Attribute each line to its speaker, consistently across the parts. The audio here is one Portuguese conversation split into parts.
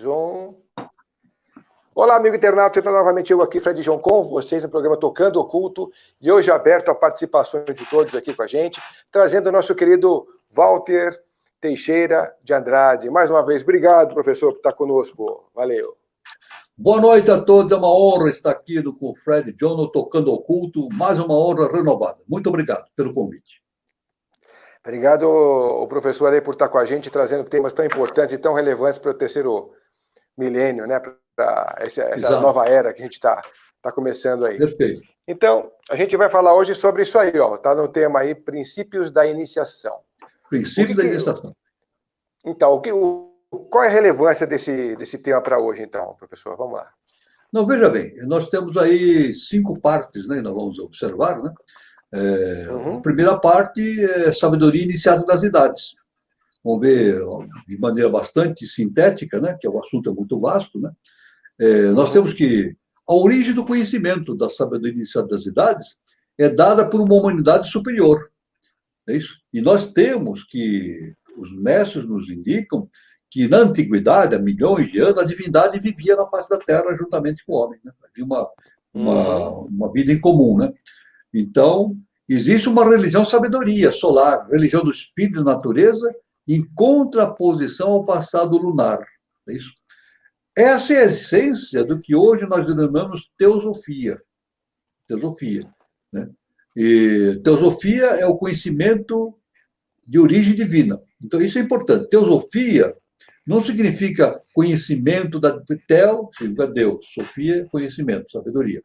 Speaker 1: Mais um. Olá, amigo internauta, então novamente eu aqui, Fred João, com vocês no programa Tocando Oculto, e hoje aberto a participações de todos aqui com a gente, trazendo o nosso querido Walter Teixeira de Andrade. Mais uma vez, obrigado, professor, por estar conosco. Valeu.
Speaker 2: Boa noite a todos, é uma honra estar aqui com o Fred João no Tocando Oculto, mais uma honra renovada. Muito obrigado pelo convite.
Speaker 1: Obrigado, o professor, aí, por estar com a gente, trazendo temas tão importantes e tão relevantes para o terceiro milênio, né? Para essa nova era que a gente está começando aí.
Speaker 2: Perfeito.
Speaker 1: Então, a gente vai falar hoje sobre isso aí, ó. Está no tema aí, princípios da iniciação.
Speaker 2: Princípios da iniciação.
Speaker 1: Então, qual é a relevância desse tema para hoje, então, professor? Vamos lá.
Speaker 2: Não, veja bem, nós temos aí 5 partes, né? Nós vamos observar, né? A primeira parte é sabedoria iniciada das idades. Vamos ver de maneira bastante sintética, né? Que o assunto é muito vasto, né? Nós temos que a origem do conhecimento da sabedoria iniciada das idades é dada por uma humanidade superior. É isso? E nós temos que, os mestres nos indicam que na antiguidade, há milhões de anos, a divindade vivia na face da Terra juntamente com o homem. Né? Havia uma vida em comum. Né? Então, existe uma religião sabedoria solar, religião do espírito da natureza, em contraposição ao passado lunar. É isso? Essa é a essência do que hoje nós denominamos teosofia. Teosofia. Né? E teosofia é o conhecimento de origem divina. Então, isso é importante. Teosofia não significa conhecimento da teo, significa Deus. Sofia é conhecimento, sabedoria.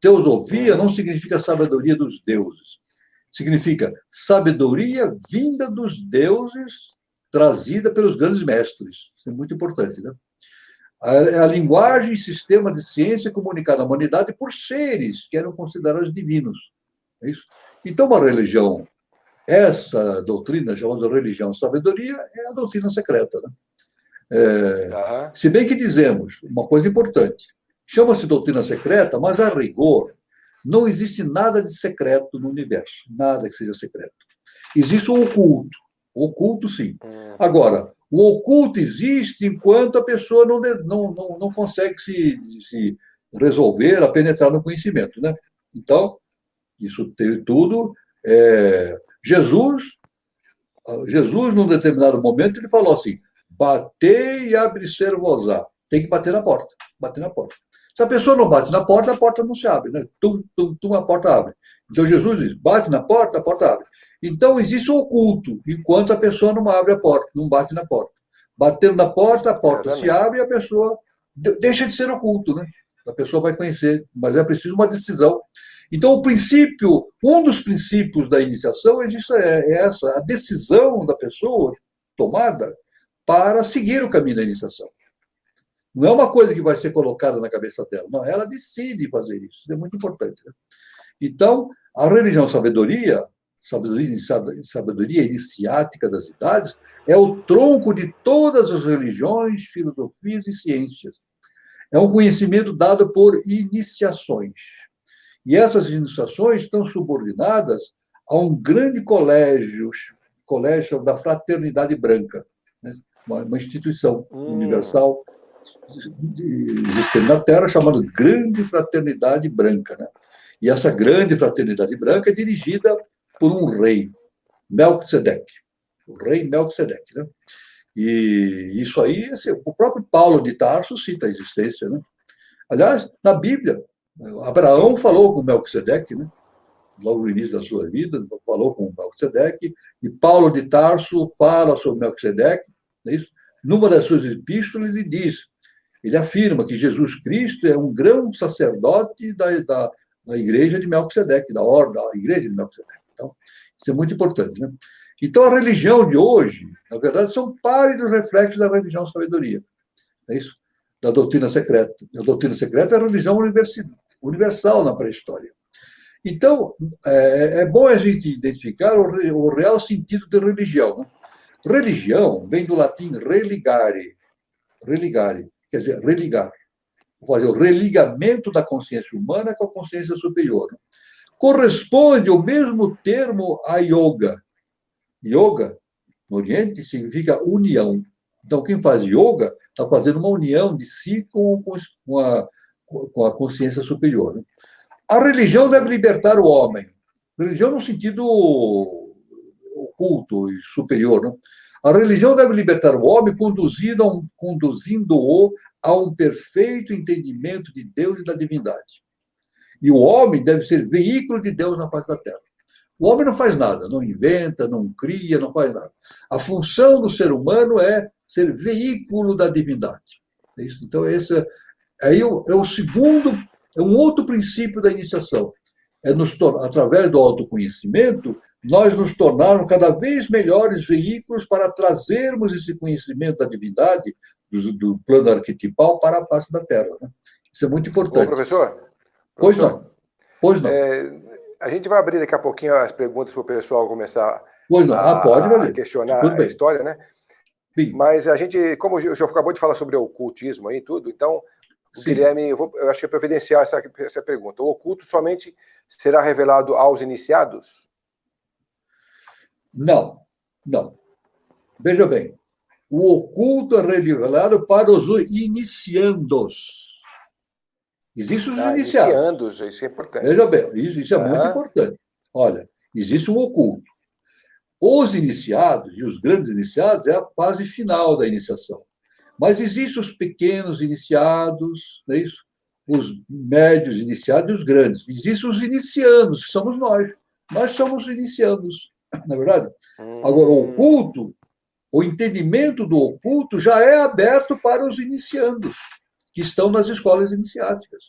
Speaker 2: Teosofia não significa sabedoria dos deuses. Significa sabedoria vinda dos deuses, trazida pelos grandes mestres. Isso é muito importante, né? A linguagem e sistema de ciência comunicada à humanidade por seres que eram considerados divinos. É isso? Então, uma religião, essa doutrina, chamada religião sabedoria, é a doutrina secreta. Né? Se bem que dizemos uma coisa importante, chama-se doutrina secreta, mas a rigor não existe nada de secreto no universo, nada que seja secreto. Existe o oculto. O oculto, sim. Agora, o oculto existe enquanto a pessoa não consegue se resolver a penetrar no conhecimento. Né? Então, isso teve tudo. Jesus, num determinado momento, ele falou assim: batei e abrir-se-vos-á. Tem que bater na porta. Bater na porta. Se a pessoa não bate na porta, a porta não se abre. Né? Tum, tum, tum, a porta abre. Então Jesus diz: bate na porta, a porta abre. Então existe o oculto, enquanto a pessoa não abre a porta, não bate na porta. Batendo na porta, a porta se abre e a pessoa deixa de ser oculto. Né? A pessoa vai conhecer, mas é preciso uma decisão. Então, o princípio, um dos princípios da iniciação é essa, a decisão da pessoa tomada para seguir o caminho da iniciação. Não é uma coisa que vai ser colocada na cabeça dela, não, ela decide fazer isso, isso é muito importante. Né? Então, a religião sabedoria iniciática das idades, é o tronco de todas as religiões, filosofias e ciências. É um conhecimento dado por iniciações. E essas iniciações estão subordinadas a um grande colégio da Fraternidade Branca, né? uma instituição universal existente na Terra, chamada Grande Fraternidade Branca. Né? E essa Grande Fraternidade Branca é dirigida por um rei, Melquisedeque, o rei Melquisedeque. Né? E isso aí, assim, o próprio Paulo de Tarso cita a existência. Né? Aliás, na Bíblia, Abraão falou com Melquisedeque, né? Logo no início da sua vida, falou com Melquisedeque, e Paulo de Tarso fala sobre Melquisedeque. É isso? Numa das suas epístolas, ele afirma que Jesus Cristo é um grande sacerdote da igreja de Melquisedeque, da igreja de Melquisedeque. Então, isso é muito importante. Né? Então, a religião de hoje, na verdade, são pálidos reflexos da religião sabedoria. É isso? Da doutrina secreta. A doutrina secreta é a religião universal na pré-história. Então, é bom a gente identificar o real sentido de religião. Né? Religião vem do latim religare, quer dizer, religar. Fazer o religamento da consciência humana com a consciência superior. Né? Corresponde ao mesmo termo a yoga. Yoga, no Oriente, significa união. Então, quem faz yoga está fazendo uma união de si com a consciência superior, né? A religião deve libertar o homem. Religião no sentido oculto e superior, né? A religião deve libertar o homem conduzindo-o a um perfeito entendimento de Deus e da divindade. E o homem deve ser veículo de Deus na face da terra. O homem não faz nada, não inventa, não cria, não faz nada. A função do ser humano é ser veículo da divindade. Então, esse é o segundo, é um outro princípio da iniciação. Através do autoconhecimento, nós nos tornarmos cada vez melhores veículos para trazermos esse conhecimento da divindade, do plano arquetipal, para a face da Terra, né? Isso é muito importante.
Speaker 1: Ô, professor?
Speaker 2: Pois não. Pois não.
Speaker 1: A gente vai abrir daqui a pouquinho as perguntas para o pessoal começar
Speaker 2: a
Speaker 1: questionar a história, né?
Speaker 2: Sim.
Speaker 1: Mas a gente, como o senhor acabou de falar sobre o ocultismo aí e tudo, então, o Guilherme, eu acho que é providenciar essa pergunta. O oculto somente será revelado aos iniciados?
Speaker 2: Não. Veja bem, o oculto é revelado para os iniciandos. Existem os iniciados.
Speaker 1: Iniciandos, isso é importante.
Speaker 2: Veja bem, isso é muito importante. Olha, existe um oculto. Os iniciados, e os grandes iniciados, é a fase final da iniciação. Mas existem os pequenos iniciados, não é isso? Os médios iniciados e os grandes. Existem os iniciandos, que somos nós. Nós somos iniciandos, não é verdade? Agora, o oculto, o entendimento do oculto já é aberto para os iniciandos, que estão nas escolas iniciáticas.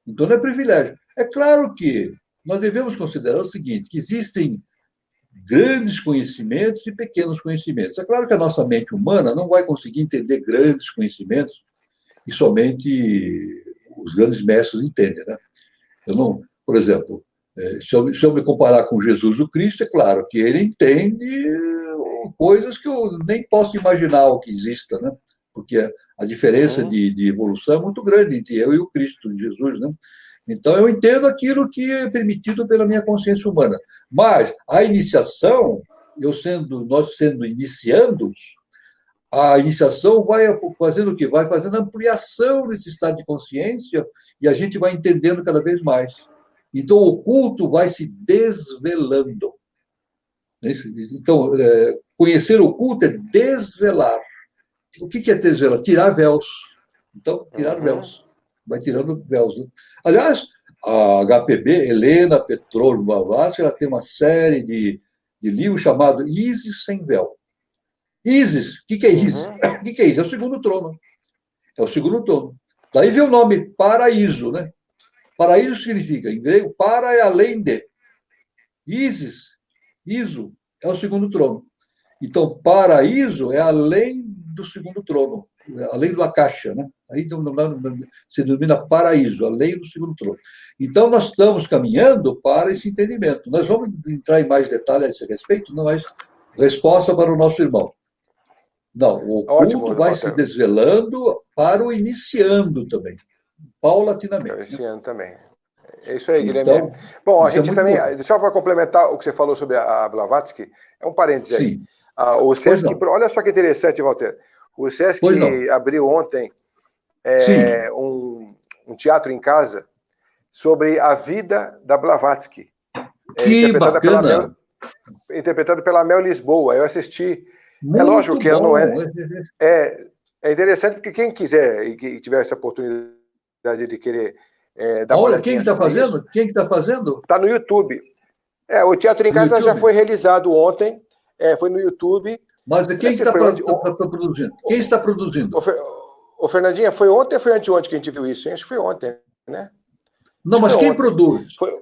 Speaker 2: Então, não é privilégio. É claro que nós devemos considerar o seguinte, que existem grandes conhecimentos e pequenos conhecimentos. É claro que a nossa mente humana não vai conseguir entender grandes conhecimentos e somente os grandes mestres entendem, né? Eu não, por exemplo, se eu me comparar com Jesus o Cristo, é claro que ele entende coisas que eu nem posso imaginar o que exista, né? Porque a diferença de evolução é muito grande entre eu e o Cristo, Jesus, né? Então, eu entendo aquilo que é permitido pela minha consciência humana. Mas a iniciação, nós sendo iniciandos, a iniciação vai fazendo o quê? Vai fazendo ampliação desse estado de consciência e a gente vai entendendo cada vez mais. Então, o oculto vai se desvelando. Então, conhecer o oculto é desvelar. O que é desvelar? Tirar véus. Então, tirar véus. Vai tirando véus, né? Aliás, a HPB, Helena Petrovna Blavatsky, ela tem uma série de livros chamado Isis sem véu. Isis, o que é Isis? O que é Isis? É o segundo trono. É o segundo trono. Daí vem o nome paraíso, né? Paraíso significa, em grego, para é além de. Isis, Iso, é o segundo trono. Então, paraíso é além do segundo trono, além do Akasha, né? Aí se denomina paraíso, além do segundo trono. Então, nós estamos caminhando para esse entendimento. Nós vamos entrar em mais detalhes a esse respeito, não é resposta para o nosso irmão. Não, o oculto vai se desvelando para o iniciando também, paulatinamente.
Speaker 1: Iniciando também. É isso aí, Guilherme. Então, bom, a gente também, só para complementar o que você falou sobre a Blavatsky, é um parênteses aí.
Speaker 2: Sim.
Speaker 1: O Sesc, olha só que interessante, Walter. O Sesc abriu ontem um teatro em casa sobre a vida da Blavatsky.
Speaker 2: Que bacana!
Speaker 1: Interpretada pela Mel Lisboa. Eu assisti.
Speaker 2: Muito
Speaker 1: é lógico que
Speaker 2: bom.
Speaker 1: Ela não é interessante, porque quem quiser e que tiver essa oportunidade de querer dar uma olhadinha.
Speaker 2: Quem está fazendo? Quem está fazendo?
Speaker 1: Está no YouTube. O Teatro em Casa já foi realizado ontem. Foi no YouTube.
Speaker 2: Mas quem está produzindo? Quem está produzindo?
Speaker 1: Ô, Fernandinha, foi ontem ou foi anteontem que a gente viu isso? Acho que foi ontem, né?
Speaker 2: Não, mas quem produz?
Speaker 1: Foi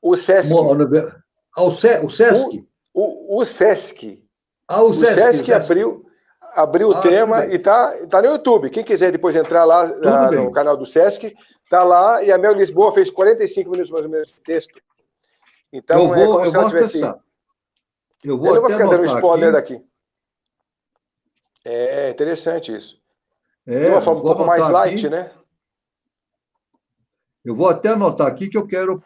Speaker 1: o Sesc.
Speaker 2: O Sesc?
Speaker 1: O Sesc.
Speaker 2: O
Speaker 1: Sesc abriu o tema e tá no YouTube. Quem quiser depois entrar lá no canal do Sesc, tá lá, e a Mel Lisboa fez 45 minutos mais ou menos de texto. Então,
Speaker 2: eu vou acessar. Eu não vou ficar dando
Speaker 1: spoiler daqui. É interessante isso. De uma forma um pouco mais light,
Speaker 2: aqui,
Speaker 1: né?
Speaker 2: Eu vou até anotar aqui que eu quero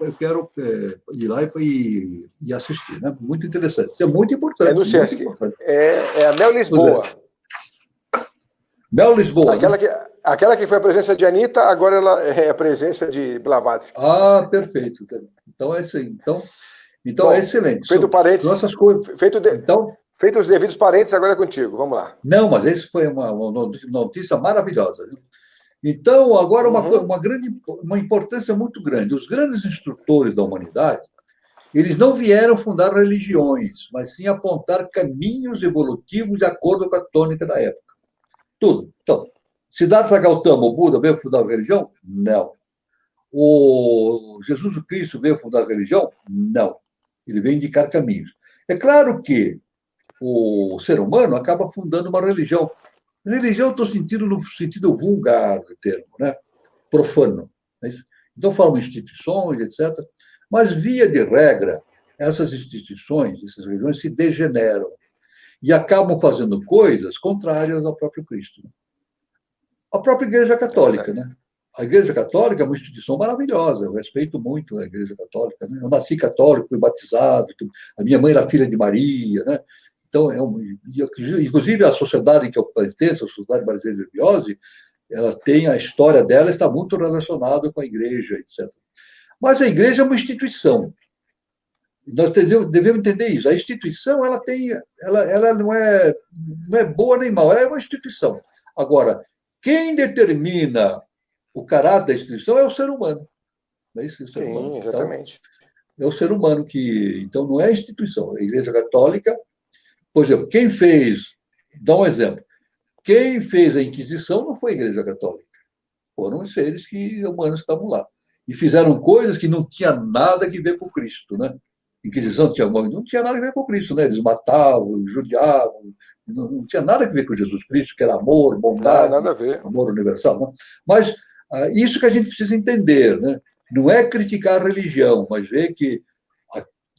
Speaker 2: ir lá e assistir, né? Muito interessante. Isso é muito importante.
Speaker 1: É no Sesc. É a Mel Lisboa.
Speaker 2: Mel Lisboa.
Speaker 1: Aquela que foi a presença de Anitta, agora ela é a presença de Blavatsky.
Speaker 2: Ah, perfeito. Então é isso aí. Então
Speaker 1: Bom,
Speaker 2: é excelente.
Speaker 1: Feito parênteses.
Speaker 2: Nossas coisas. Então,
Speaker 1: feito os devidos parênteses, agora é contigo. Vamos lá.
Speaker 2: não, mas esse foi uma notícia maravilhosa. Viu? Então, agora uma importância muito grande. Os grandes instrutores da humanidade, eles não vieram fundar religiões, mas sim apontar caminhos evolutivos de acordo com a tônica da época. Tudo. Então, Siddhartha Gautama, o Buda, veio fundar a religião? Não. O Jesus Cristo veio fundar a religião? Não. Ele veio indicar caminhos. É claro que o ser humano acaba fundando uma religião. Religião, estou sentindo no sentido vulgar do termo, né? Profano. Então, falam instituições, etc. Mas, via de regra, essas instituições, essas religiões se degeneram e acabam fazendo coisas contrárias ao próprio Cristo. A própria Igreja Católica, né? A Igreja Católica é uma instituição maravilhosa, eu respeito muito a Igreja Católica, né? Eu nasci católico, fui batizado, a minha mãe era filha de Maria, né? Então, inclusive a sociedade que eu pertenço, a Sociedade Brasileira de Biose, ela tem a história dela, está muito relacionada com a Igreja, etc. Mas a Igreja é uma instituição. Nós devemos entender isso. A instituição, ela não é boa nem mal, ela é uma instituição. Agora, quem determina o caráter da instituição é o ser humano. Não é isso?
Speaker 1: Sim, humano. Exatamente.
Speaker 2: Então, é o ser humano que... Então, não é a instituição. A Igreja Católica, por exemplo, quem fez... Dá um exemplo. Quem fez a Inquisição não foi a Igreja Católica. Foram os seres humanos que estavam lá. E fizeram coisas que não tinham nada a ver com Cristo, né? Inquisição não tinha nada a ver com Cristo, né? Eles matavam, judiavam, não tinha nada a ver com Jesus Cristo, que era amor, bondade,
Speaker 1: nada a ver.
Speaker 2: Amor universal. Né? Mas isso que a gente precisa entender, né? Não é criticar a religião, mas ver que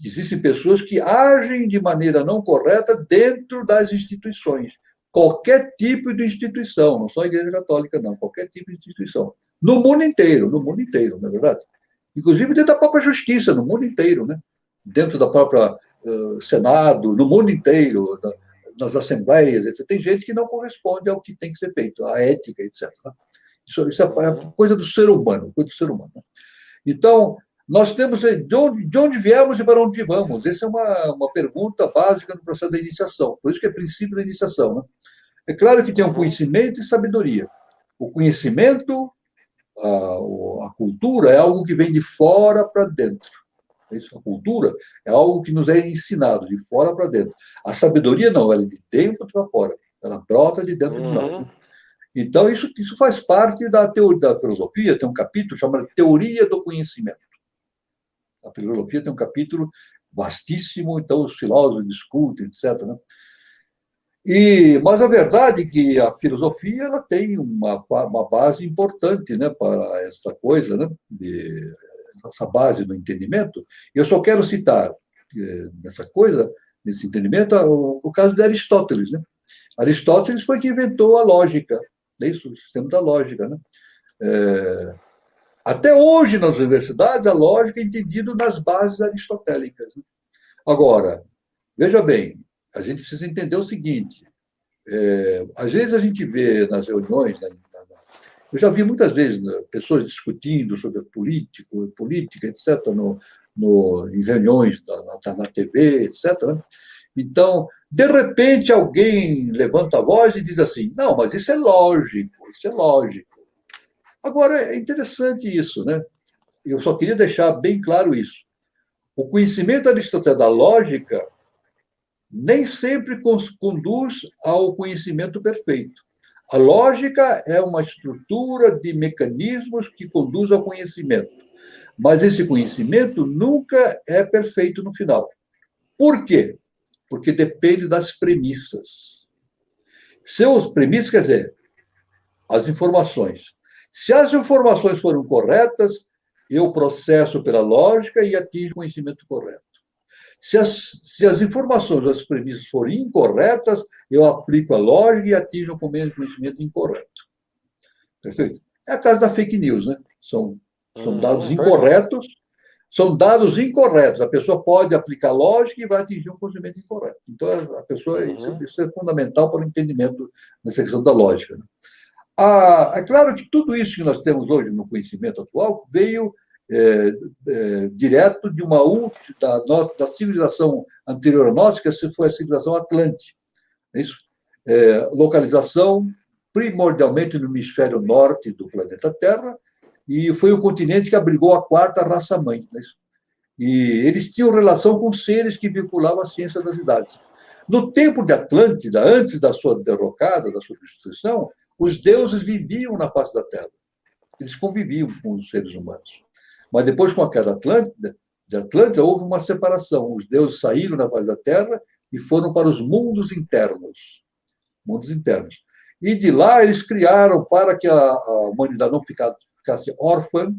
Speaker 2: existem pessoas que agem de maneira não correta dentro das instituições. Qualquer tipo de instituição, não só a Igreja Católica, não, qualquer tipo de instituição. No mundo inteiro, não é verdade? Inclusive dentro da própria justiça, no mundo inteiro, né? Dentro da própria Senado, no mundo inteiro, nas assembleias, etc. Tem gente que não corresponde ao que tem que ser feito, à ética, etc. Isso é coisa do ser humano, né? Então, nós temos de onde viemos e para onde vamos. Essa é uma pergunta básica no processo da iniciação. Por isso que é princípio da iniciação. Né? É claro que tem um conhecimento e sabedoria. O conhecimento, a cultura, é algo que vem de fora para dentro. A cultura é algo que nos é ensinado, de fora para dentro. A sabedoria não, ela é de dentro para fora. Ela brota de dentro de nós. Então, isso faz parte da teoria da filosofia. Tem um capítulo chamado Teoria do Conhecimento. A filosofia tem um capítulo vastíssimo, então os filósofos discutem, etc. Né? Mas a verdade é que a filosofia ela tem uma base importante, né, para essa coisa, né, essa base do entendimento. Eu só quero citar nessa coisa, nesse entendimento, o caso de Aristóteles. Né? Aristóteles foi quem inventou a lógica, é isso, o sistema da lógica. Né? Até hoje, nas universidades, a lógica é entendida nas bases aristotélicas. Né? Agora, veja bem, a gente precisa entender o seguinte, às vezes a gente vê nas reuniões, eu já vi muitas vezes pessoas discutindo sobre política, etc., em reuniões na TV, etc., né? Então, de repente, alguém levanta a voz e diz assim, não, mas isso é lógico. Agora, é interessante isso, né? Eu só queria deixar bem claro isso. O conhecimento aristotélico da lógica nem sempre conduz ao conhecimento perfeito. A lógica é uma estrutura de mecanismos que conduz ao conhecimento. Mas esse conhecimento nunca é perfeito no final. Por quê? Porque depende das premissas. Seus premissas, quer dizer, as informações. Se as informações foram corretas, eu processo pela lógica e atinjo o conhecimento correto. Se as informações, as premissas forem incorretas, eu aplico a lógica e atinjo o conhecimento incorreto. Perfeito? É a caso da fake news, né? São dados incorretos, são dados incorretos. A pessoa pode aplicar lógica e vai atingir um conhecimento incorreto. Então, a pessoa, isso é fundamental para o entendimento dessa questão da lógica, né? É claro que tudo isso que nós temos hoje no conhecimento atual veio direto de da civilização anterior à nossa, que foi a civilização Atlante. É isso? Localização primordialmente no hemisfério norte do planeta Terra, e foi o continente que abrigou a quarta raça-mãe. É isso? E eles tinham relação com seres que vinculavam a ciência das idades. No tempo de Atlântida, antes da sua derrocada, da sua destruição, os deuses viviam na face da Terra. Eles conviviam com os seres humanos. Mas depois, com a queda de Atlântida, houve uma separação. Os deuses saíram da face da Terra e foram para os mundos internos. Mundos internos. E de lá eles criaram, para que a humanidade não ficasse órfã,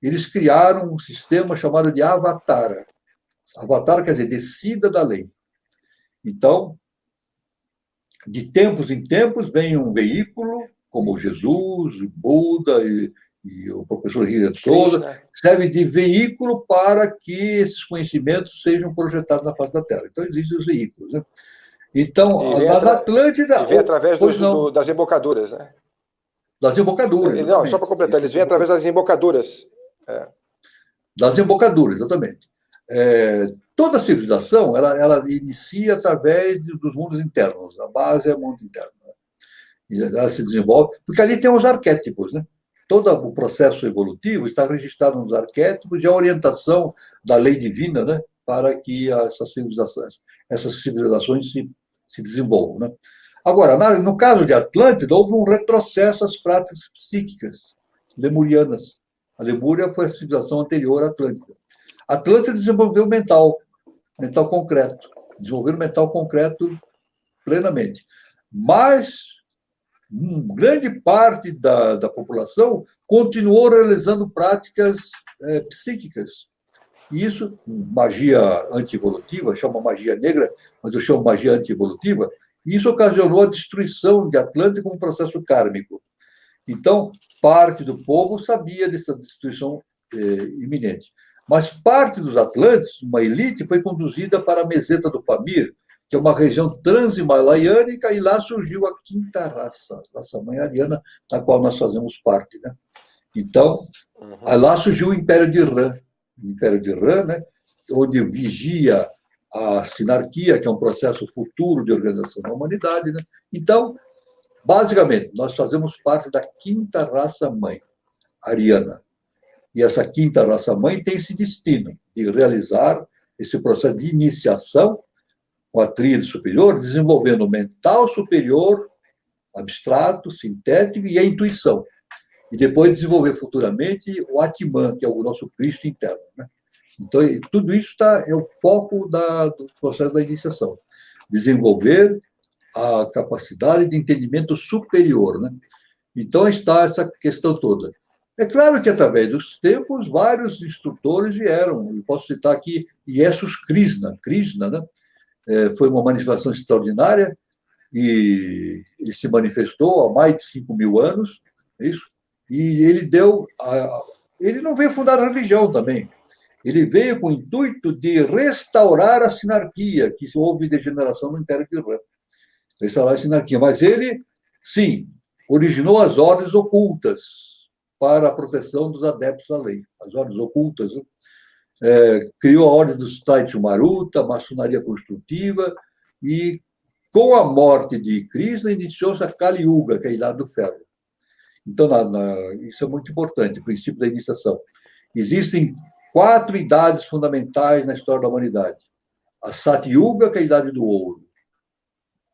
Speaker 2: eles criaram um sistema chamado de Avatara. Avatara quer dizer descida da lei. Então, de tempos em tempos, vem um veículo, como Jesus, Buda e o professor Ria de Souza, serve de veículo para que esses conhecimentos sejam projetados na face da Terra. Então, existem os veículos, né? Então, na Atlântida...
Speaker 1: E vem através das embocaduras, né?
Speaker 2: Das embocaduras.
Speaker 1: Não, só para completar, eles vêm através das embocaduras.
Speaker 2: Das embocaduras, exatamente. Toda civilização, ela inicia através dos mundos internos. A base é o mundo interno. Né? E ela se desenvolve, porque ali tem os arquétipos, né? Todo o processo evolutivo está registrado nos arquétipos e a orientação da lei divina, né? Para que essas civilizações se desenvolvam. Né? Agora, no caso de Atlântida, houve um retrocesso às práticas psíquicas lemurianas. A Lemúria foi a civilização anterior à Atlântida. A Atlântida desenvolveu mental concreto. Desenvolveu mental concreto plenamente. Mas grande parte da população continuou realizando práticas psíquicas. E isso, magia antievolutiva, chama magia negra, mas eu chamo magia antievolutiva, e isso ocasionou a destruição de Atlântida como um processo kármico. Então, parte do povo sabia dessa destruição iminente. Mas parte dos Atlantes, uma elite, foi conduzida para a meseta do Pamir, que é uma região transhimalaíanica, e lá surgiu a quinta raça-mãe ariana, da qual nós fazemos parte. Né? Então, lá surgiu o Império de Irã. O Império de Irã, né? Onde vigia a sinarquia, que é um processo futuro de organização da humanidade. Né? Então, basicamente, nós fazemos parte da quinta raça-mãe ariana. E essa quinta raça-mãe tem esse destino de realizar esse processo de iniciação com a tríade superior, desenvolvendo o mental superior, abstrato, sintético e a intuição. E depois desenvolver futuramente o Atman, que é o nosso Cristo interno. Né? Então, tudo isso é o foco do processo da iniciação. Desenvolver a capacidade de entendimento superior. Né? Então, está essa questão toda. É claro que, através dos tempos, vários instrutores vieram. Eu posso citar aqui Jesus Krishna. Krishna, né? Foi uma manifestação extraordinária e ele se manifestou há mais de 5.000 anos, é isso? E ele não veio fundar a religião também. Ele veio com o intuito de restaurar a sinarquia, que houve degeneração no Império de Irã. Restaurar a sinarquia. Mas ele, sim, originou as ordens ocultas para a proteção dos adeptos à lei. As ordens ocultas, né? Criou a ordem dos Taitshu Maruta, a maçonaria construtiva, e com a morte de Krishna iniciou-se a Kali Yuga, que é a Idade do Ferro. Então, isso é muito importante, o princípio da iniciação. Existem 4 idades fundamentais na história da humanidade. A Satyuga, que é a Idade do Ouro.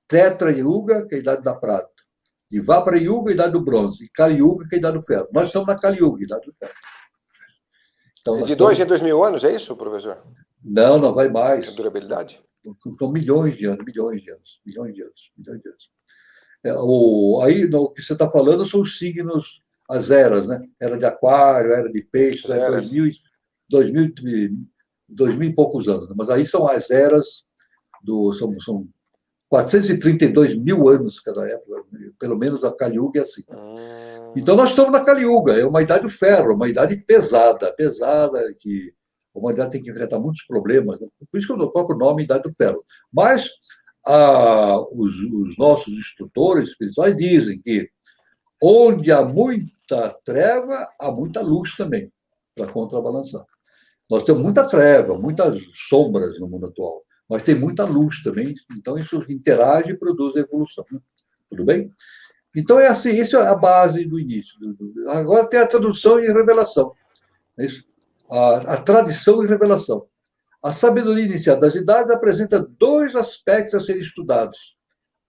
Speaker 2: Tetra Yuga, que é a Idade da Prata. E Vapara Yuga, a Idade do Bronze. E Kali Yuga, que é a Idade do Ferro. Nós estamos na Kali Yuga, Idade do Ferro.
Speaker 1: Então, de 2 em 2.000 anos, é isso, professor?
Speaker 2: Não vai mais.
Speaker 1: A durabilidade?
Speaker 2: São milhões de anos. Aí, o que você está falando são os signos, as eras, né? Era de Aquário, era de Peixes, 2000 e poucos anos. Mas aí são as eras, são 432.000 anos cada época, pelo menos a Kali Yuga é assim. Então nós estamos na Kali Yuga, é uma idade do ferro, uma idade pesada, que A humanidade tem que enfrentar muitos problemas, né? Por isso que eu dou o próprio nome Idade do Pérola. Mas os nossos instrutores espirituais dizem que onde há muita treva, há muita luz também, para contrabalançar. Nós temos muita treva, muitas sombras no mundo atual, mas tem muita luz também, então isso interage e produz a evolução. Né? Tudo bem? Então é assim, isso é a base do início. Agora tem a tradução e revelação. É isso? A tradição e revelação. A sabedoria inicial das idades apresenta dois aspectos a serem estudados: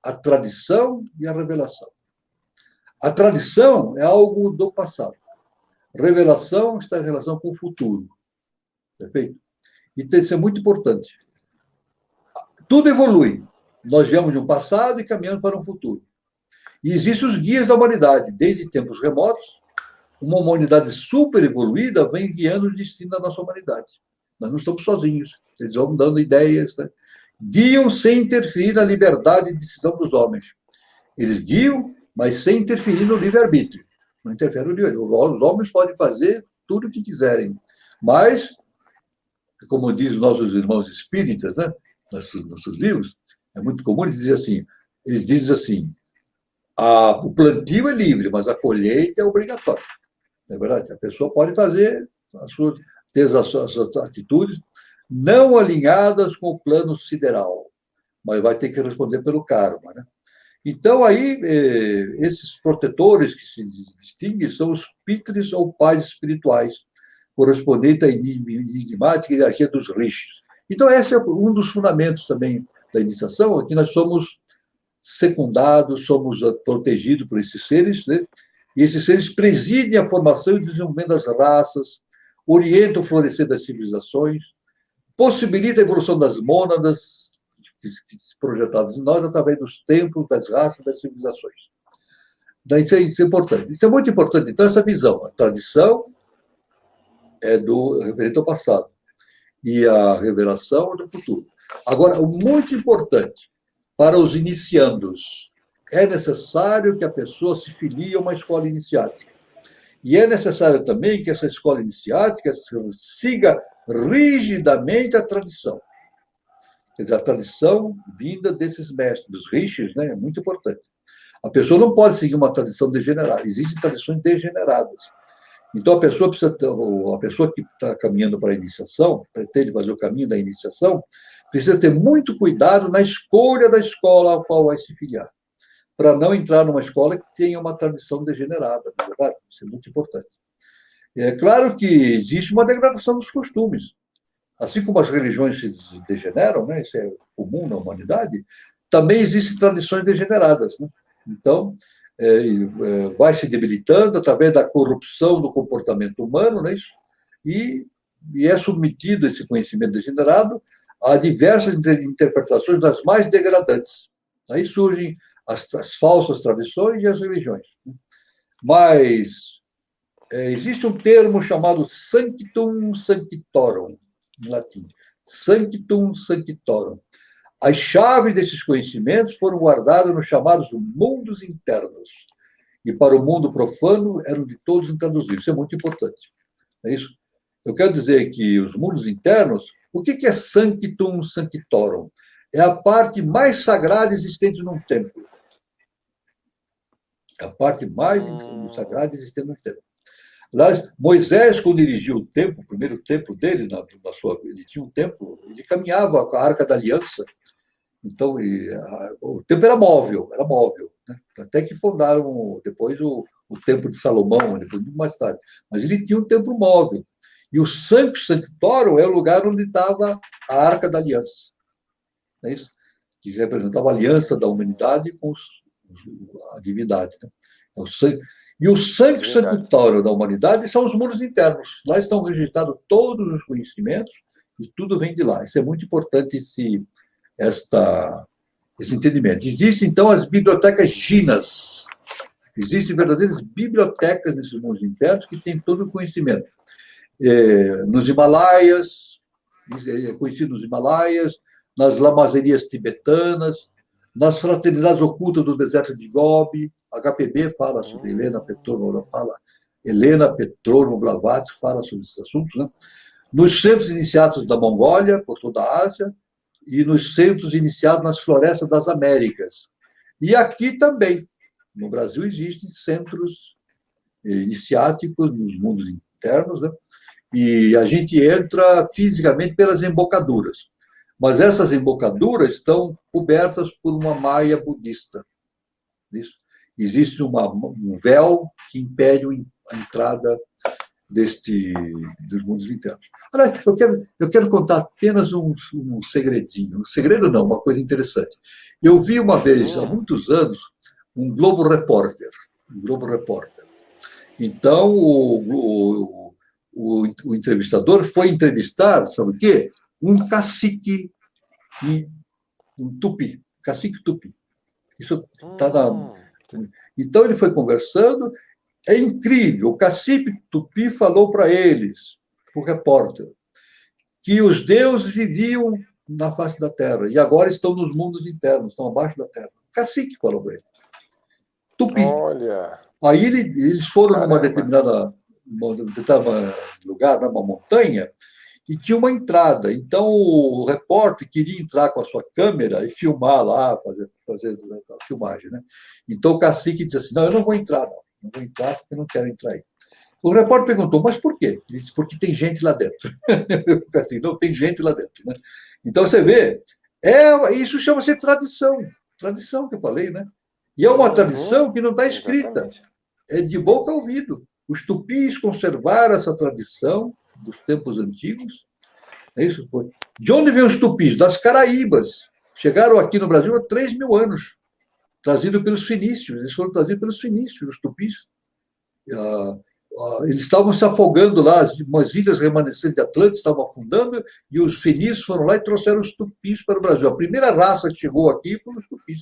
Speaker 2: a tradição e a revelação. A tradição é algo do passado. Revelação está em relação com o futuro. Perfeito? Então, isso é muito importante. Tudo evolui. Nós viemos de um passado e caminhamos para um futuro. E existem os guias da humanidade. Desde tempos remotos, uma humanidade super evoluída vem guiando o destino da nossa humanidade. Nós não estamos sozinhos. Eles vão dando ideias. Né? Guiam sem interferir na liberdade de decisão dos homens. Eles guiam, mas sem interferir no livre-arbítrio. Não interfere no livre-arbítrio. Os homens podem fazer tudo o que quiserem. Mas, como dizem nossos irmãos espíritas, né? Nossos livros, é muito comum eles dizem assim, o plantio é livre, mas a colheita é obrigatória. Não é verdade? A pessoa pode fazer ter as suas atitudes não alinhadas com o plano sideral, mas vai ter que responder pelo karma. Né? Então, aí, esses protetores que se distinguem são os pitres ou pais espirituais, correspondente à enigmática hierarquia dos rishis. Então, esse é um dos fundamentos também da iniciação, é que nós somos secundados, somos protegidos por esses seres, né? E esses seres presidem a formação e desenvolvimento das raças, orientam o florescer das civilizações, possibilitam a evolução das mônadas projetadas em nós através dos templos, das raças, das civilizações. Daí, isso é importante. Isso é muito importante. Então, essa visão, a tradição é referente ao passado e a revelação é do futuro. Agora, o muito importante para os iniciandos, é necessário que a pessoa se filie a uma escola iniciática. E é necessário também que essa escola iniciática siga rigidamente a tradição. Quer dizer, a tradição vinda desses mestres, dos rishis, né, é muito importante. A pessoa não pode seguir uma tradição degenerada. Existem tradições degeneradas. Então, a pessoa que está caminhando para a iniciação, pretende fazer o caminho da iniciação, precisa ter muito cuidado na escolha da escola a qual vai se filiar, para não entrar numa escola que tenha uma tradição degenerada, não é verdade? Isso é muito importante. É claro que existe uma degradação dos costumes. Assim como as religiões se degeneram, né? Isso é comum na humanidade, também existem tradições degeneradas. Né? Então, vai se debilitando através da corrupção do comportamento humano, né? E é submetido esse conhecimento degenerado a diversas interpretações das mais degradantes. Aí surgem as falsas tradições e as religiões. Mas existe um termo chamado sanctum sanctorum, em latim. Sanctum sanctorum. As chaves desses conhecimentos foram guardadas nos chamados mundos internos. E para o mundo profano eram de todos intraduzidos. Isso é muito importante. É isso? Eu quero dizer que os mundos internos, o que é sanctum sanctorum? É a parte mais sagrada existente num templo. É a parte mais sagrada existente num templo. Lá, Moisés, quando dirigiu o templo, o primeiro templo dele, ele tinha um templo, ele caminhava com a Arca da Aliança. Então, o templo era móvel. Né? Até que fundaram depois o templo de Salomão, depois muito mais tarde. Mas ele tinha um templo móvel. E o Sanctum Sanctorum é o lugar onde estava a Arca da Aliança. Não é isso? Que representava a aliança da humanidade com a divindade. Né? E o Sanctum Sanctorum da humanidade são os mundos internos. Lá estão registrados todos os conhecimentos e tudo vem de lá. Isso é muito importante, esse entendimento. Existem, então, as bibliotecas ginas. Existem verdadeiras bibliotecas nesses mundos internos que têm todo o conhecimento. Nos Himalaias, é conhecido nos Himalaias, nas lamazerias tibetanas, nas fraternidades ocultas do deserto de Gobi. HPB fala sobre Helena Petrovna Blavatsky, fala sobre esses assuntos, né? nos centros iniciados da Mongólia, por toda a Ásia, e nos centros iniciados nas florestas das Américas. E aqui também, no Brasil, existem centros iniciáticos nos mundos internos, né? E a gente entra fisicamente pelas embocaduras. Mas essas embocaduras estão cobertas por uma maia budista. Isso. Existe um véu que impede a entrada dos mundos internos. Olha, eu quero contar apenas um segredinho. Um segredo não, uma coisa interessante. Eu vi uma vez, há muitos anos, um Globo Repórter. Então, o entrevistador foi entrevistar, sabe o quê? Um cacique tupi. Cacique tupi. Isso está na... Então, ele foi conversando. É incrível. O cacique tupi falou para eles, o repórter, que os deuses viviam na face da Terra e agora estão nos mundos internos, estão abaixo da Terra. O cacique falou para ele. Tupi.
Speaker 1: Olha.
Speaker 2: Aí eles foram numa determinada lugar, numa montanha, e tinha uma entrada. Então, o repórter queria entrar com a sua câmera e filmar lá, fazer a filmagem. Né? Então, o cacique disse assim, não, eu não vou entrar, não. Não vou entrar porque eu não quero entrar aí. O repórter perguntou, mas por quê? Ele disse, porque tem gente lá dentro. Assim, não tem gente lá dentro. Né? Então, você vê, isso chama-se tradição. Tradição que eu falei, né? E é uma tradição que não está escrita. Exatamente. É de boca a ouvido. Os tupis conservaram essa tradição dos tempos antigos. É isso? De onde vêm os tupis? Das Caraíbas. Chegaram aqui no Brasil há 3.000 anos, trazidos pelos fenícios. Eles foram trazidos pelos fenícios, os tupis. Eles estavam se afogando lá, umas ilhas remanescentes de Atlântica estavam afundando, e os fenícios foram lá e trouxeram os tupis para o Brasil. A primeira raça que chegou aqui foram os tupis,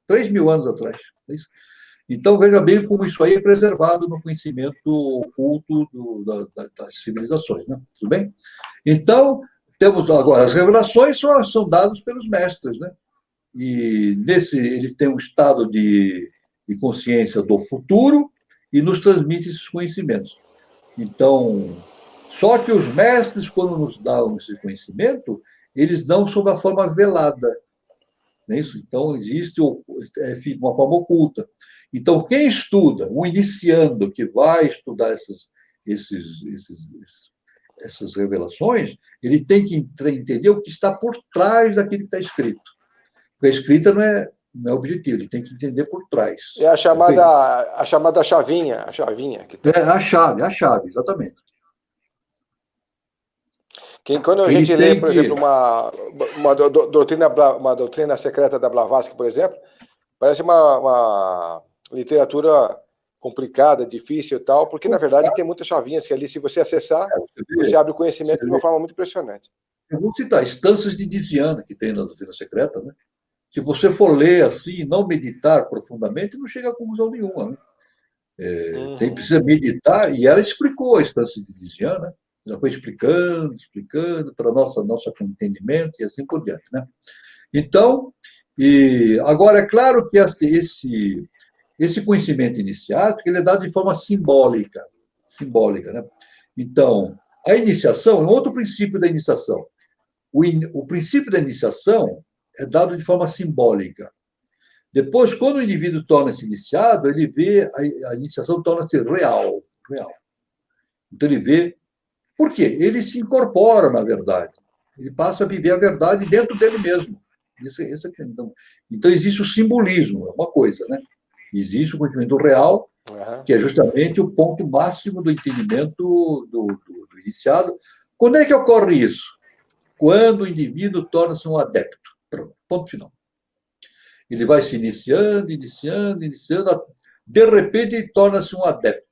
Speaker 2: 3.000 anos atrás. É isso? Então, veja bem como isso aí é preservado no conhecimento oculto das civilizações. Né? Tudo bem? Então, temos agora, as revelações são dadas pelos mestres. Né? E eles têm um estado de consciência do futuro e nos transmite esses conhecimentos. Então, só que os mestres, quando nos dão esse conhecimento, eles dão sob a forma velada. Não é isso? Então, existe uma forma oculta. Então, quem estuda, o iniciando que vai estudar essas revelações, ele tem que entender o que está por trás daquilo que está escrito. Porque a escrita não é objetivo, ele tem que entender por trás.
Speaker 1: É a chamada chavinha.
Speaker 2: A chave, exatamente.
Speaker 1: Quando a gente lê, por exemplo, uma doutrina secreta da Blavatsky, por exemplo, parece uma literatura complicada, difícil e tal, porque, na verdade, tem muitas chavinhas que ali, se você acessar, você abre o conhecimento de uma forma muito impressionante.
Speaker 2: Eu vou citar instâncias de Diziana, que tem na doutrina secreta, né? Se você for ler assim e não meditar profundamente, não chega a conclusão nenhuma. Né? Precisa meditar, e ela explicou a instância de Diziana, já foi explicando para nosso entendimento e assim por diante. Né? Então, agora, é claro que esse conhecimento iniciático ele é dado de forma simbólica. Né? Então, a iniciação é outro princípio da iniciação. O princípio da iniciação é dado de forma simbólica. Depois, quando o indivíduo torna-se iniciado, ele vê a iniciação torna-se real. Então, ele vê... Por quê? Ele se incorpora na verdade. Ele passa a viver a verdade dentro dele mesmo. Então, existe o simbolismo, é uma coisa, né? Existe o conhecimento real, que é justamente o ponto máximo do entendimento do iniciado. Quando é que ocorre isso? Quando o indivíduo torna-se um adepto. Pronto, ponto final. Ele vai se iniciando, de repente ele torna-se um adepto.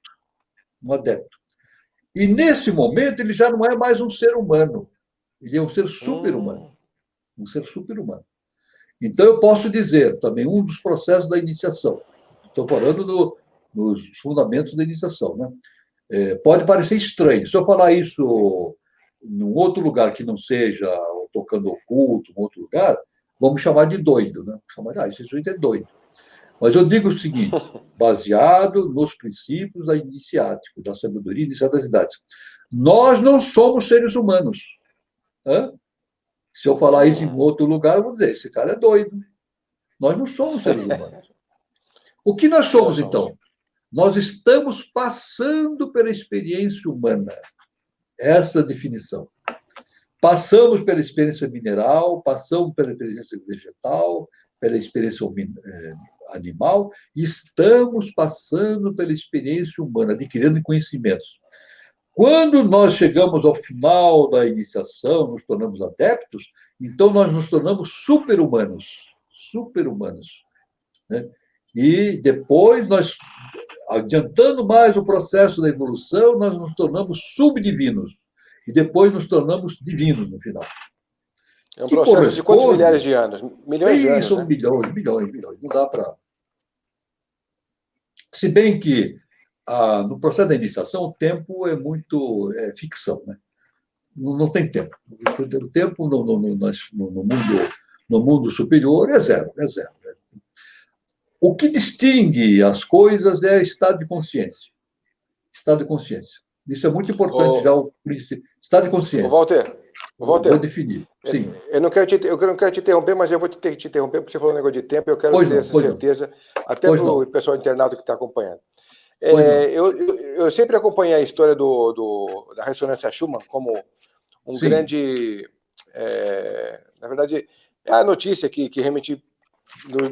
Speaker 2: E nesse momento ele já não é mais um ser humano, ele é um ser super-humano. Então eu posso dizer também um dos processos da iniciação. Estou falando nos fundamentos da iniciação, né? Pode parecer estranho. Se eu falar isso num outro lugar que não seja tocando oculto, em outro lugar, vamos chamar de doido, né? Esse sujeito é doido. Mas eu digo o seguinte, baseado nos princípios da iniciática, da sabedoria iniciática das idades. Nós não somos seres humanos. Hã? Se eu falar isso em outro lugar, eu vou dizer, esse cara é doido. Nós não somos seres humanos. O que nós somos, então? Nós estamos passando pela experiência humana. Essa é a definição. Passamos pela experiência mineral, passamos pela experiência vegetal, pela experiência animal, e estamos passando pela experiência humana, adquirindo conhecimentos. Quando nós chegamos ao final da iniciação, nos tornamos adeptos, então nós nos tornamos super-humanos. Super-humanos. Né? E depois, nós, adiantando mais o processo da evolução, nós nos tornamos subdivinos. E depois nos tornamos divinos no final.
Speaker 1: É um processo de quantos milhares de anos? Milhões de anos,
Speaker 2: são milhões. Não dá para... Se bem que no processo da iniciação, o tempo é muito ficção, né? Não tem tempo. O tempo no mundo superior é zero. O que distingue as coisas é estado de consciência. Estado de consciência. Isso é muito importante já o princípio. Estado de consciência.
Speaker 1: Walter,
Speaker 2: vou definir. Sim.
Speaker 1: Eu não quero te interromper, mas eu vou ter que te interromper, porque você falou um negócio de tempo, e eu quero ter essa certeza, até para o pessoal internado que está acompanhando. Eu sempre acompanhei a história da ressonância Schumann como um grande... na verdade, é a notícia que realmente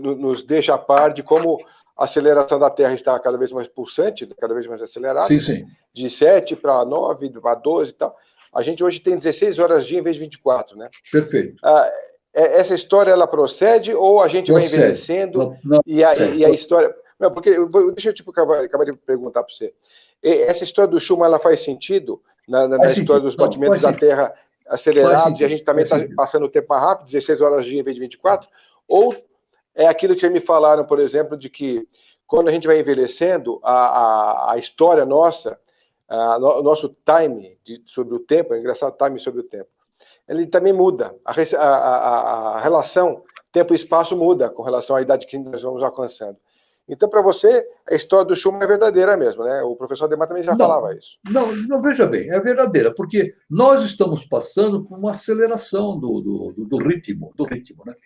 Speaker 1: nos deixa a par de como a aceleração da Terra está cada vez mais pulsante, cada vez mais acelerada,
Speaker 2: sim.
Speaker 1: De 7 para 9, para 12 e tal. A gente hoje tem 16 horas dia em vez de 24, né?
Speaker 2: Perfeito.
Speaker 1: Essa história, ela procede ou a gente vai envelhecendo e a história... Não, porque deixa eu acabar de perguntar para você. Essa história do Schumann, ela faz sentido na história dos batimentos da Terra acelerados e a gente também está passando o tempo mais rápido, 16 horas dia em vez de 24? Ou é aquilo que me falaram, por exemplo, de que quando a gente vai envelhecendo, a história nossa, o nosso time sobre o tempo, é engraçado, time sobre o tempo, ele também muda. A relação tempo-espaço muda com relação à idade que nós vamos alcançando. Então, para você, a história do Schumann é verdadeira mesmo, né? O professor Ademar também já falava isso.
Speaker 2: Não, veja bem, é verdadeira, porque nós estamos passando por uma aceleração do ritmo, né?